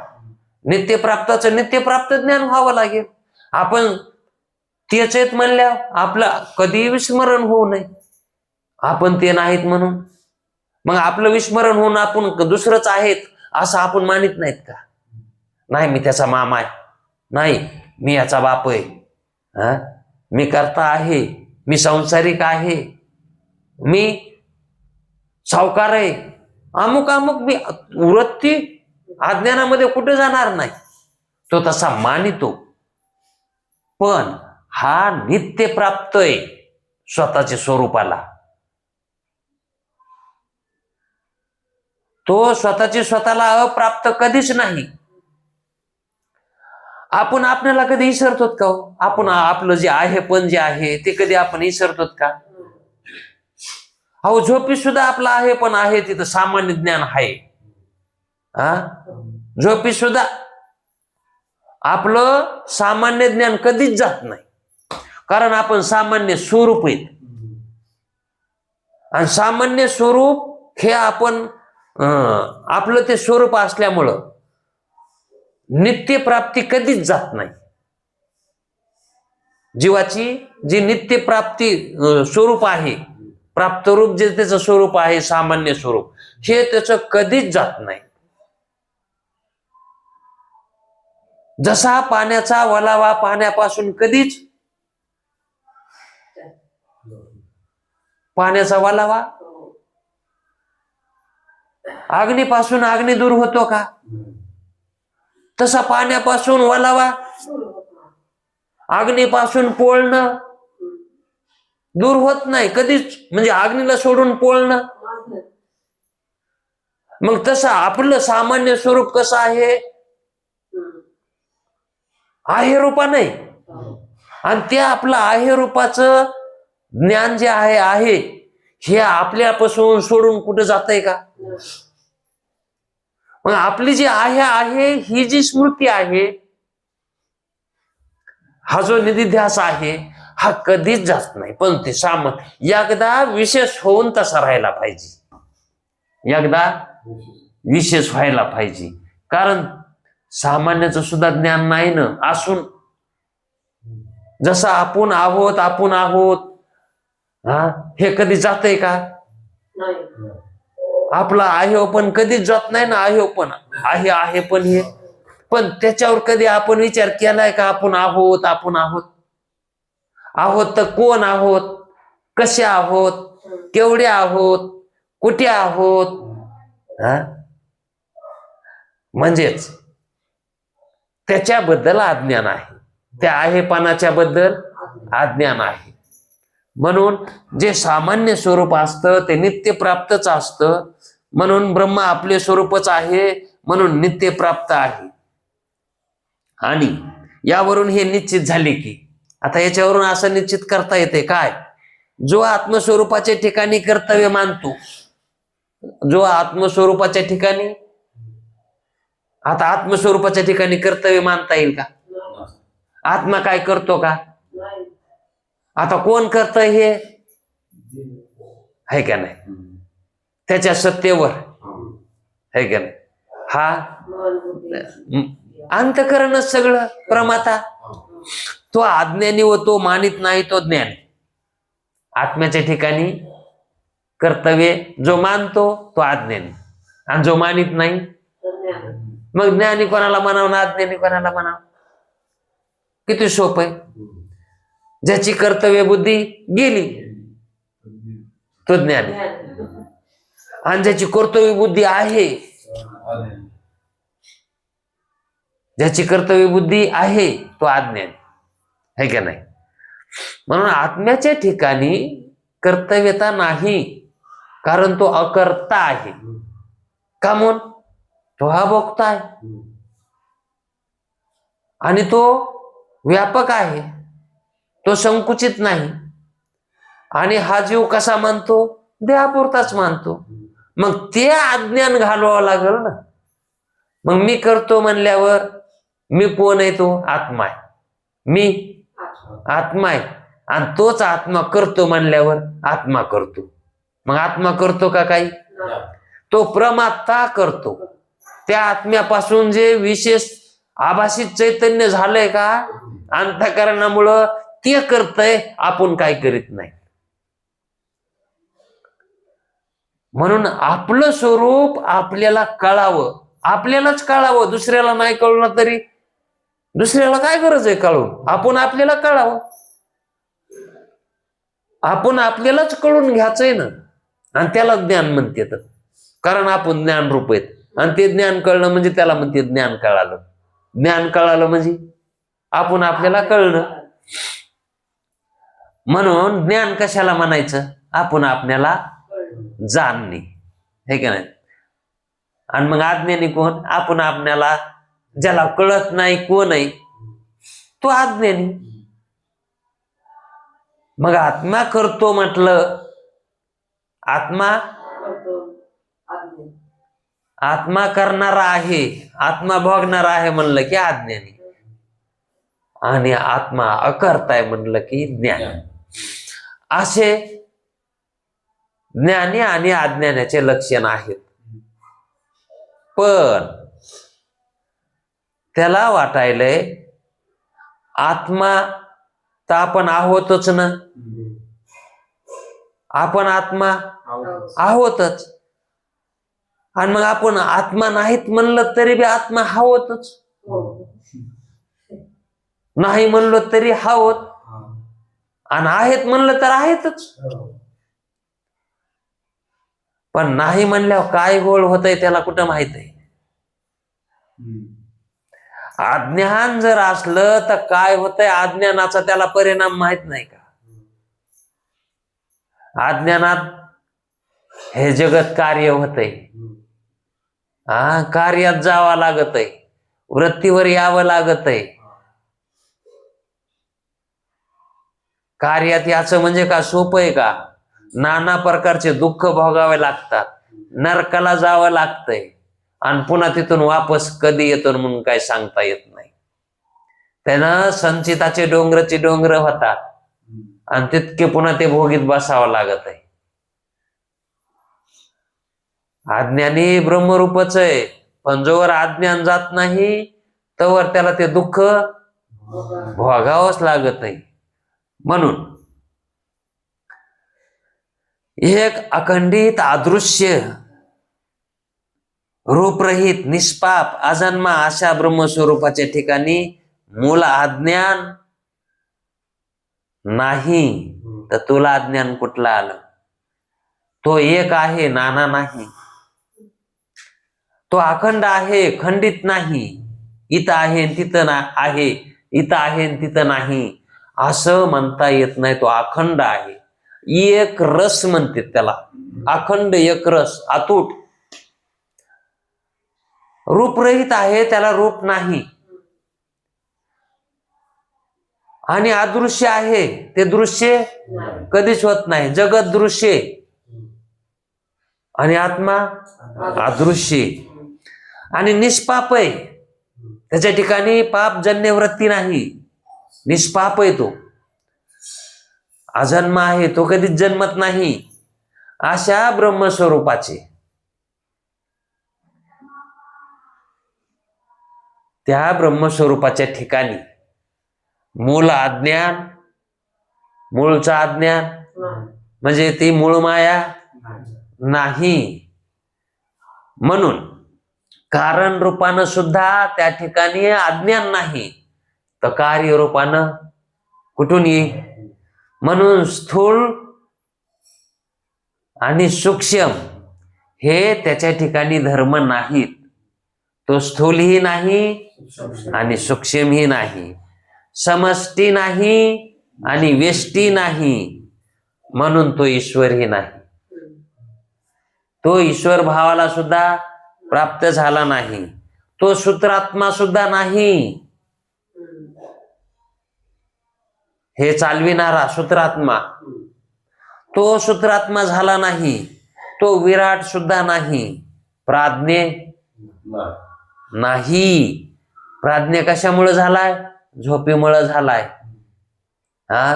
नित्य प्राप्ताचं नित्य प्राप्त ज्ञान व्हावं लागेल. आपण तेच आहेत म्हणल्यावर आपलं कधी विस्मरण होऊ नये. आपण ते नाहीत म्हणून मग आपलं विस्मरण होऊन आपण दुसरंच आहेत असं आपण मानित नाहीत का? नाही मी त्याचा मामा आहे, नाही मी याचा बाप आहे, मी कर्ता आहे, मी संसारिक आहे, मी सावकार आहे, अमुक अमुक. मी वृत्ती अज्ञानामध्ये कुठे जाणार नाही. तो तसा मानितो. पण हा नित्य प्राप्त आहे स्वतःच्या स्वरूपाला. तो स्वतःची स्वतःला अप्राप्त कधीच नाही. आपण आपल्याला कधी विसरतो का? आपण आपलं जे आहे पण जे आहे ते कधी आपण विसरतो का? अहो झोपी सुद्धा आपला आहे पण आहे तिथं सामान्य ज्ञान आहे. झोपी सुद्धा आपलं सामान्य ज्ञान कधीच जात नाही. कारण आपण सामान्य स्वरूप आहेत. आणि सामान्य स्वरूप हे आपण आपलं ते स्वरूप असल्यामुळं नित्य प्राप्ती कधीच जात नाही. जीवाची जी नित्य प्राप्ती स्वरूप आहे, प्राप्त रूप जे त्याचं स्वरूप आहे सामान्य स्वरूप, हे त्याचं कधीच जात नाही. जसा पाण्याचा वलावा पाण्यापासून कधीच पाण्याचा वलावा अग्नीपासून अग्नी दूर होतो का? तसा पाण्यापासून वलावा अग्नीपासून पोळणं दूर होत नाही कधीच. म्हणजे अग्नीला सोडून पोळणं. मग तसं आपलं सामान्य स्वरूप कसं आहे? आहे रूपा नाही. आणि ते आपलं आहे रूपाचं ज्ञान जे आहे हे आपल्यापासून सोडून कुठं जातंय का? मग आपली जी आहे ही जी स्मृती आहे, हा जो निधिध्यास आहे हा कधीच जात नाही. पण ते एकदा विशेष होऊन तसा राहायला पाहिजे. एकदा विशेष व्हायला पाहिजे. कारण सामान्याचं सुद्धा ज्ञान नाही ना असून. जसं आपण आहोत हे कधी जातंय का? आपला आहे पण कधीच जात नाही ना. आहे पण हे पण त्याच्यावर कधी आपण विचार केलाय का? आपण आहोत तर कोण आहोत, कसे आहोत, केवढे आहोत, कुठे आहोत? म्हणजेच त्याच्याबद्दल अज्ञान आहे. त्या आहेपणाच्या बद्दल अज्ञान आहे. म्हणून जे सामान्य स्वरूप असतं ते नित्य प्राप्तच असतं. म्हणून ब्रह्म आपले स्वरूपच आहे, म्हणून नित्य प्राप्त आहे. आणि यावरून हे निश्चित झाले की आता याच्यावरून असं निश्चित करता येते काय, जो आत्मस्वरूपाच्या ठिकाणी कर्तव्य मानतो, जो आत्मस्वरूपाच्या ठिकाणी, आता आत्मस्वरूपाच्या ठिकाणी कर्तव्य मानता येईल का? आत्मा काय करतो का? आता कोण करत हे आहे का नाही? त्याच्या सत्तेवर आहे का नाही? हा अंतकरणच सगळं प्रमाता. तो अज्ञानी व तो मानित नाही तो ज्ञानी. आत्म्याच्या ठिकाणी कर्तव्य जो मानतो तो अज्ञानी, आणि जो मानित नाही मग ज्ञानी कोणाला म्हणावं, अज्ञानी कोणाला म्हणावं? किती सोपं आहे. ज्याची कर्तव्य बुद्धी गेली तो ज्ञानी, आणि ज्याची कर्तव्य बुद्धी आहे, ज्याची कर्तव्य बुद्धी आहे तो अज्ञानी आहे का नाही? म्हणून आत्म्याच्या ठिकाणी कर्तव्यता नाही, कारण तो अकर्ता आहे. का म्हणून? तो हा भोक्ता आहे आणि तो व्यापक आहे, तो संकुचित नाही. आणि हा जीव कसा मानतो? देहापुरताच मानतो. मग ते अज्ञान घालवावं लागल ना. मग मी करतो म्हणल्यावर मी कोण आहे? तो आत्मा आहे. मी आत्मा आहे, आणि तोच आत्मा करतो म्हणल्यावर आत्मा करतो. मग आत्मा करतो का काही? तो प्रमाता करतो. त्या आत्म्यापासून जे विशेष आभासित चैतन्य झालंय का अंतःकरणामुळं ते करतय, आपण काय करीत नाही. म्हणून आपलं स्वरूप आपल्याला कळावं, आपल्यालाच कळावं. दुसऱ्याला नाही कळलं तरी दुसऱ्याला काय गरज आहे कळून? आपण आपल्याला कळावं. आपण आपल्यालाच कळून घ्यायचंय ना, आणि त्याला ज्ञान म्हणते. तर कारण आपण ज्ञान रूप आहेत, आणि ते ज्ञान कळलं म्हणजे त्याला म्हणते ज्ञान कळालं. ज्ञान कळालं म्हणजे आपण आपल्याला कळलं. म्हणून ज्ञान कशाला म्हणायचं? आपण आपल्याला जाणणे, हे का नाही? आणि मग अज्ञानी कोण? आपण आपल्याला ज्याला कळत नाही कोण आहे तो अज्ञानी. मग आत्मा करतो म्हटलं, आत्मा करणारा आहे, आत्मा भोगणारा आहे म्हणलं की अज्ञानी, आणि आत्मा अकर्ताय म्हणलं की ज्ञानी. असे ज्ञानी आणि अज्ञानाचे लक्षण आहेत. पण त्याला वाटायलंय आत्मा तर आपण आहोतच ना, आपण आत्मा आहोतच, आणि मग आपण आत्मा नाहीत म्हणलं तरी बी आत्मा आहोतच, नाही म्हणलं तरी आहोत, आणि आहेत म्हणलं तर आहेतच. पण नाही म्हणल्यावर काय गोळ होतंय त्याला कुठं माहित आहे? अज्ञान जर असलं तर काय होतंय, अज्ञानाचा त्याला परिणाम माहित नाही का? अज्ञानात हे जगत कार्य होतंय, कार्यात जावं लागत आहे, वृत्तीवर यावं लागत आहे. कार्यात याचं म्हणजे का सोपं आहे का? नाना प्रकारचे दुःख भोगावे लागतात, नरकाला जावं लागतंय, आणि पुन्हा तिथून वापस कधी येतो म्हणून काय सांगता येत नाही. त्यानं संचिताचे डोंगरचे डोंगर होतात, आणि तितके पुन्हा ते भोगीत बसावं लागत आहे. अज्ञानी ब्रह्मरूपच आहे, पण जोवर अज्ञान जात नाही तोवर त्याला ते दुःख भोगावंच लागत नाही. म्हणून एक अखंडित अदृश्य रूपरहित निष्पाप अजन्मा अशा ब्रह्मस्वरूपाच्या ठिकाणी मूल अज्ञान नाही, तर तुला अज्ञान कुठलं आलं? तो एक आहे, नाना नाही. तो अखंड आहे, खंडित नाही. इथं आहे तिथं आहे इथं आहे आणि तिथं नाही असं म्हणता येत नाही. तो अखंड आहे. एक रस म्हणते त्याला, अखंड एक रस, अतूट. रूपरहित आहे, त्याला रूप नाही. आणि अदृश्य आहे, ते दृश्य कधीच होत नाही. जगत दृश्य आणि आत्मा अदृश्य. आणि निष्पाप आहे, त्याच्या ठिकाणी पापजन्य वृत्ती नाही. निष्पाप आहे तो, अजन्म आहे, तो कधीच जन्मत नाही. अशा ब्रह्मस्वरूपाचे त्या ब्रह्मस्वरूपाच्या ठिकाणी मूळ अज्ञान, मूळचा अज्ञान म्हणजे ती मूळ माया नाही. म्हणून कारण रूपानं सुद्धा त्या ठिकाणी अज्ञान नाही, तर कार्य रूपानं कुठून येईल? म्हणून स्थूल आणि सूक्ष्म हे त्याच्या ठिकाणी धर्म नाहीत. तो स्थूलही नाही आणि सूक्ष्मही नाही, समष्टी नाही आणि वेष्टी नाही, म्हणून तो ईश्वरही नाही. तो ईश्वर भावाला सुद्धा प्राप्त झाला नाही. तो सूत्रात्मा सुद्धा नाही. हे चालविणारा सूत्रात्मा, तो सूत्रात्मा झाला नाही. तो विराट सुद्धा नाही. प्राज्ञे नाही. प्राज्ञ कशामुळे झालाय? झोपेमुळे झालाय.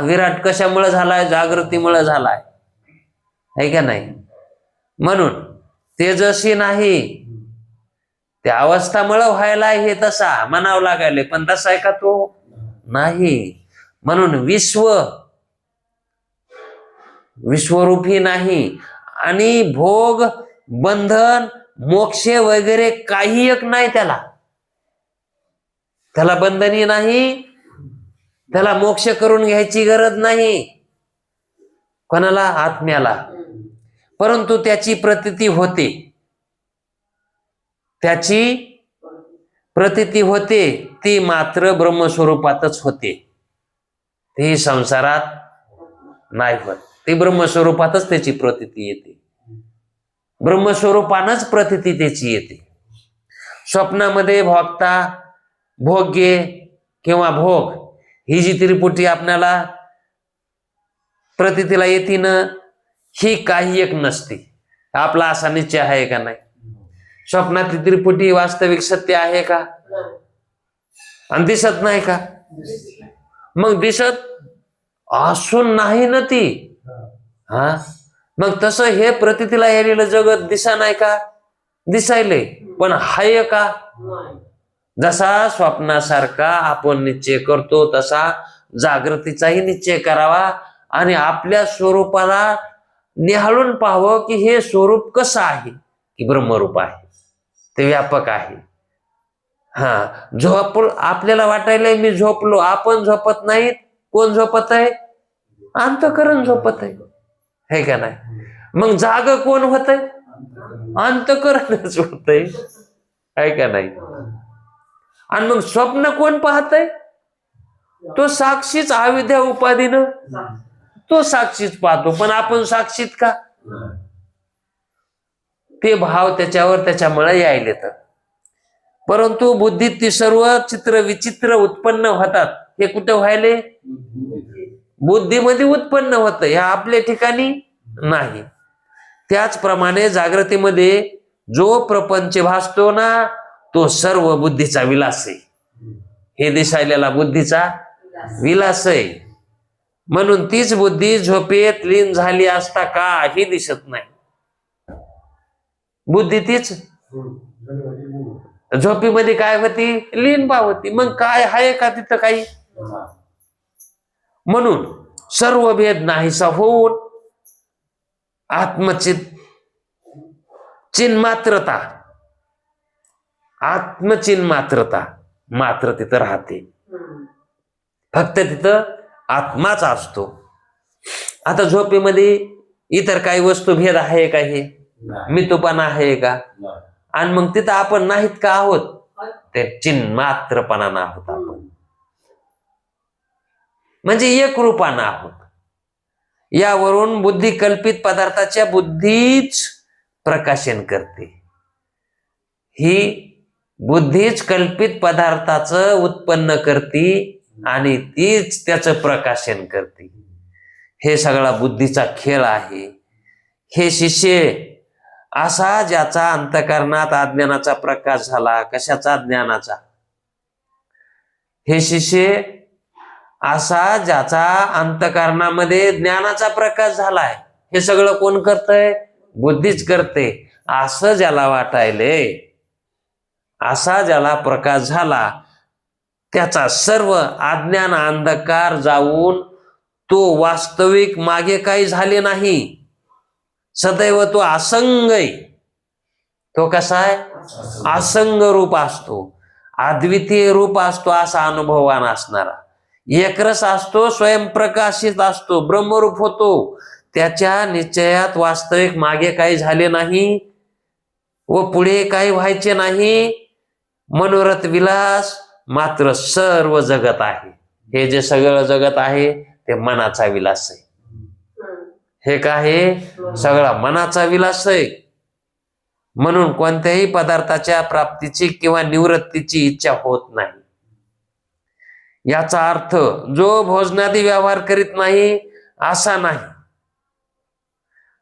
विराट कशामुळे झालाय? जागृतीमुळे झालाय, है का नाही? म्हणून तेजस्वी नाही. त्या अवस्थामुळे व्हायला हे तसा म्हणावं लागायले, पण तसा आहे का तो? नाही. म्हणून विश्वरूपी नाही. आणि भोग, बंधन, मोक्ष वगैरे काही एक नाही त्याला. त्याला बंधनी नाही, त्याला मोक्ष करून घ्यायची गरज नाही. कोणाला? आत्म्याला. परंतु त्याची प्रतीती होते, त्याची प्रतीती होते, ती मात्र ब्रह्मस्वरूपातच होते. ती संसारात नाही होत. ती ब्रह्मस्वरूपातच त्याची प्रतीती येते. ब्रह्मस्वरूपानच प्रतीती त्याची येते. स्वप्नामध्ये भोगता, भोग्य किंवा भोग ही जी त्रिपुटी आपल्याला प्रतीतीला येते ना, ही काही एक नसते. आपला असा निश्चय आहे का नाही? स्वप्नातली त्रिपुटी वास्तविक सत्य आहे का? आणि दिसत नाही का? मग दिसत असून नाही ना ती. मग तसं हे प्रतीतीला यायलेलं जगत दिसा नाही का? दिसायले, पण हाय का? जसा स्वप्नासारखा आपण निश्चय करतो तसा जागृतीचाही निश्चय करावा आणि आपल्या स्वरूपाला निहाळून पाहावं की हे स्वरूप कसं आहे, की ब्रह्मरूप आहे, ते व्यापक आहे. झोप आपल्याला वाटायला मी झोपलो, आपण झोपत नाहीत. कोण झोपत आहे? अंतःकरण झोपत आहे, हे का नाही? मग जाग कोण होत आहे? अंतःकरणच होत आहे का नाही? आणि मग स्वप्न कोण पाहतय? तो साक्षीच. अविद्या उपाधीनं तो साक्षीच पाहतो, पण आपण साक्षीत का? ते भाव त्याच्यावर त्याच्यामुळे यायले तर. परंतु बुद्धीत ती सर्व चित्र विचित्र उत्पन्न होतात. हे कुठे व्हायले? बुद्धीमध्ये उत्पन्न होत, ह्या आपल्या ठिकाणी नाही. त्याचप्रमाणे जागृतीमध्ये जो प्रपंच भासतो ना, तो सर्व बुद्धीचा विलास आहे. हे दिसायलेला बुद्धीचा विलास आहे. म्हणून तीच बुद्धी झोपेत लीन झाली असता काही दिसत नाही. बुद्धी तीच झोपीमध्ये काय होती? लीन पावती. मग काय आहे का तिथं काही? म्हणून सर्व भेद नाहीसा होऊन आत्मचित चिन्मात्रता, आत्मचिन्मात्रता मात्र तिथं राहते. फक्त तिथं आत्माच असतो. आता झोपेमध्ये इतर काही वस्तू भेद आहे का? हे मितूपणा आहे का? आणि मग तिथं आपण नाहीत का आहोत? ते चिन्मात्रपणा आहोत आपण. म्हणजे एक रूपानं आहोत. यावरून बुद्धी कल्पित पदार्थाच्या बुद्धीच प्रकाशन करते. ही बुद्धीच कल्पित पदार्थाचं उत्पन्न करते आणि तीच त्याचं प्रकाशन करते. हे सगळा बुद्धीचा खेळ आहे. हे शिष्य असा ज्याचा अंतःकरणात अज्ञानाचा प्रकाश झाला. कशाचा? ज्ञानाचा. हे शिष्य असा ज्याचा अंतःकरणामध्ये ज्ञानाचा प्रकाश झालाय. हे सगळं कोण करतंय? बुद्धीच करते. असं ज्याला वाटायले, असा ज्याला प्रकाश झाला, त्याचा सर्व अज्ञान अंधकार जाऊन तो वास्तविक मागे काही झाले नाही. सदैव तो असंग आहे. तो कसा आहे? असंग रूप असतो, अद्वितीय रूप असतो, असा अनुभववान असणारा. एकरस असतो, स्वयंप्रकाशित असतो, ब्रह्मरूप होतो. त्याच्या निश्चयात वास्तविक मागे काही झाले नाही व पुढे काही व्हायचे नाही. मनोरथ विलास मात्र सर्व जगत आहे. हे जे सगळं जगत आहे ते मनाचा विलास आहे. हे काय आहे? सगळा मनाचा विलास आहे. म्हणून कोणत्याही पदार्थाच्या प्राप्तीची किंवा निवृत्तीची इच्छा होत नाही. याचा अर्थ जो भोजनादी व्यवहार करीत नाही असा नाही.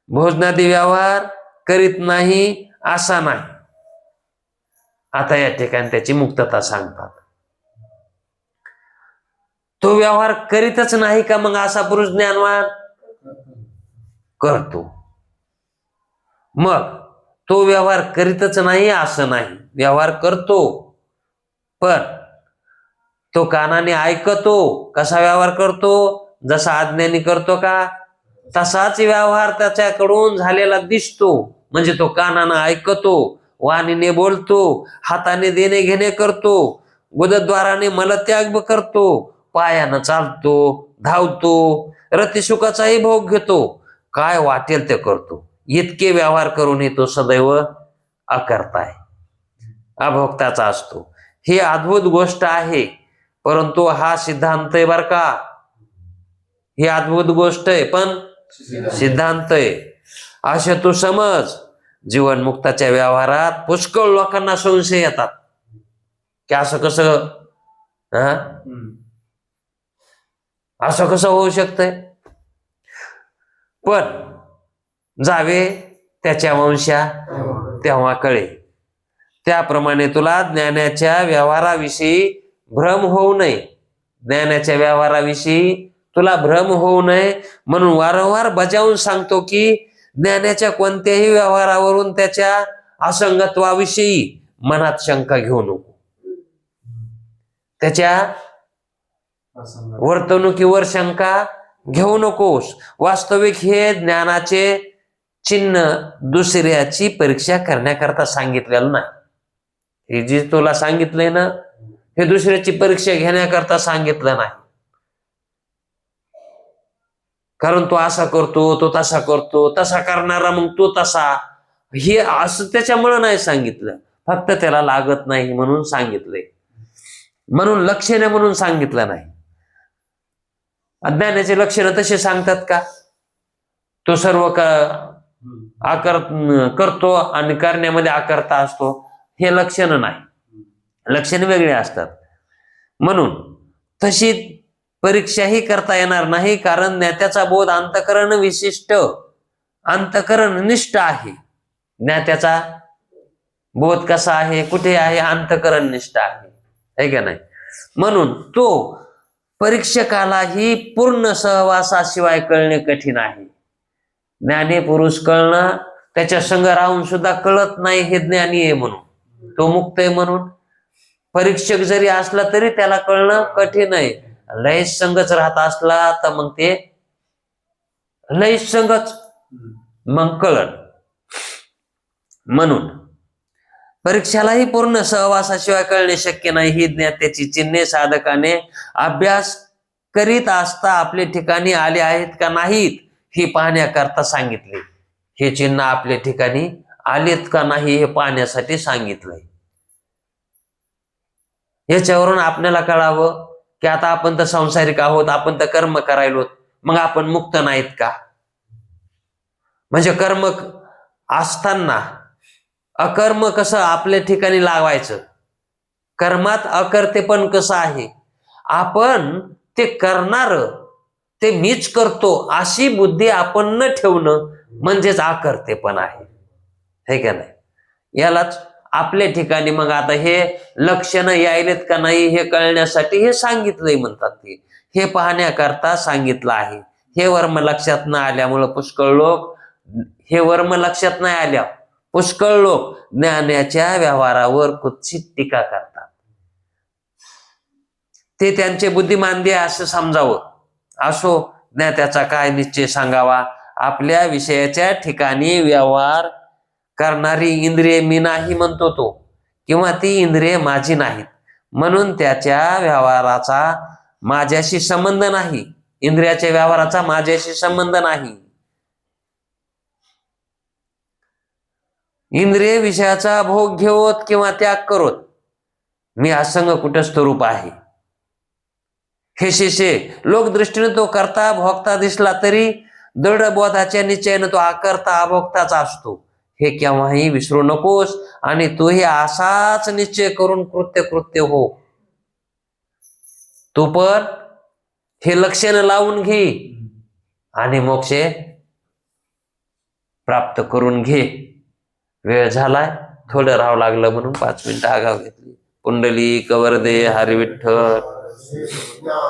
भोजनादी व्यवहार करीत नाही असा नाही. आता या ठिकाणी त्याची मुक्तता सांगतात. तो व्यवहार करीतच नाही का मग असा पुरुष ज्ञानवान? करतो. मग तो व्यवहार करीतच नाही असं नाही, व्यवहार करतो. पण तो कानाने ऐकतो. कसा व्यवहार करतो? जसा अज्ञानी करतो का तसाच व्यवहार त्याच्याकडून झालेला दिसतो. म्हणजे तो कानानं ऐकतो, वाणीने बोलतो, हाताने देणे घेणे करतो, गुदद्वाराने मलत्याग करतो, पायानं चालतो, धावतो, रतिसुखाचाही भोग घेतो, काय वाटेल ते करतो. इतके व्यवहार करूनही तो सदैव अकर्ता आहे, अभोक्ताचा असतो. ही अद्भुत गोष्ट आहे. परंतु हा सिद्धांत आहे बर का. ही अद्भुत गोष्ट आहे पण सिद्धांत आहे. असे तू समज. जीवनमुक्ताच्या व्यवहारात पुष्कळ लोकांना संशय येतात की असं कसं, असं कसं होऊ शकतंय. पण जावे त्याच्या वंशा तेव्हा कळे. त्याप्रमाणे तुला ज्ञानाच्या व्यवहाराविषयी भ्रम होऊ नये. ज्ञानाच्या व्यवहाराविषयी तुला भ्रम होऊ नये म्हणून वारंवार बजावून सांगतो की ज्ञानाच्या कोणत्याही व्यवहारावरून त्याच्या असंगत्वाविषयी मनात शंका घेऊ नको. त्याच्या वर्तणुकीवर शंका घेऊ नकोस. वास्तविक हे ज्ञानाचे चिन्ह दुसऱ्याची परीक्षा करण्याकरता सांगितलेलं नाही. हे जे तुला सांगितलंय ना, हे दुसऱ्याची परीक्षा घेण्याकरता सांगितलं नाही. कारण तो असा करतो, तो तसा करतो, तसा करणारा मग तो तसा, हे असं त्याच्यामुळे नाही सांगितलं. फक्त त्याला लागत नाही म्हणून सांगितलंय. म्हणून लक्षणे म्हणून सांगितलं नाही. अज्ञानाचे लक्षणं तसे सांगतात का? तो सर्व करतो आणि करण्यामध्ये आकर्ता असतो, हे लक्षण नाही. लक्षणे वेगळे असतात. म्हणून तशी परीक्षाही करता येणार नाही. कारण ज्ञात्याचा बोध अंतःकरण विशिष्ट, अंतःकरण निष्ठ आहे. ज्ञात्याचा बोध कसा आहे, कुठे आहे? अंतःकरण निष्ठ आहे का नाही? म्हणून तो परीक्षकालाही पूर्ण सहवासाशिवाय कळणे कठीण आहे. ज्ञानी पुरुष कळणं, त्याच्या संग राहून सुद्धा कळत नाही हे ज्ञानी आहे म्हणून, तो मुक्त आहे म्हणून. परीक्षक जरी असला तरी त्याला कळणं कठीण आहे. लयच संगच राहत असला तर मग ते लयच संगच मग कळण. म्हणून परीक्षालाही पूर्ण सहवासाशिवाय कळणे शक्य नाही. ही ज्ञात्याची चिन्हे साधकाने अभ्यास करीत असता आपल्या ठिकाणी आले आहेत का नाहीत हे पाहण्याकरता सांगितले. हे चिन्ह आपल्या ठिकाणी आलेत का नाही हे पाहण्यासाठी सांगितलंय. याच्यावरून आपल्याला कळावं की आता आपण तर संसारिक आहोत, आपण तर कर्म करायलो, मग आपण मुक्त नाहीत का? म्हणजे कर्म असताना अकर्म कसं आपल्या ठिकाणी लावायचं, कर्मात अकर्तेपण कसं आहे, आपण ते करणार, ते मीच करतो अशी बुद्धी आपण न ठेवणं म्हणजेच अकर्तेपण आहे, हे का नाही? यालाच आपल्या ठिकाणी मग आता हे लक्षणं यायलेत का नाही हे कळण्यासाठी हे सांगितलंय, म्हणतात ते हे पाहण्याकरता सांगितलं आहे. हे वर्म लक्षात न आल्यामुळं पुष्कळ लोक, हे वर्म लक्षात नाही आल्या पुष्कळ लोक ज्ञानाच्या व्यवहारावर कुत्सित टीका करतात. ते त्यांचे बुद्धिमांद्य असं समजावं. असो, ज्ञात्याचा काय निश्चय सांगावा. आपल्या विषयाच्या ठिकाणी व्यवहार करणारी इंद्रिय मी नाही म्हणतो तो, किंवा ती इंद्रिय माझी नाहीत, म्हणून त्याच्या व्यवहाराचा माझ्याशी संबंध नाही, इंद्रियाच्या व्यवहाराचा माझ्याशी संबंध नाही. इंद्रिय विषयाचा भोग घेवत किंवा त्याग करोत मी असंग कुटस्थ रूप आहे. हे शिष्य लोकदृष्टीने तो करता भोगता दिसला तरी दृढ बोधाच्या निश्चयाने तो आकर्ता अभोक्ताचा असतो, हे केव्हाही विसरू नकोस. आणि तोही असाच निश्चय करून कृत्य हो. तू पण हे लक्षण लावून घे आणि मोक्ष प्राप्त करून घे. वेळ झालाय, थोडं राहावं लागलं म्हणून 5 मिनिटं आगाव घेतली. पुंडलिक वरदे हरी विठ्ठल.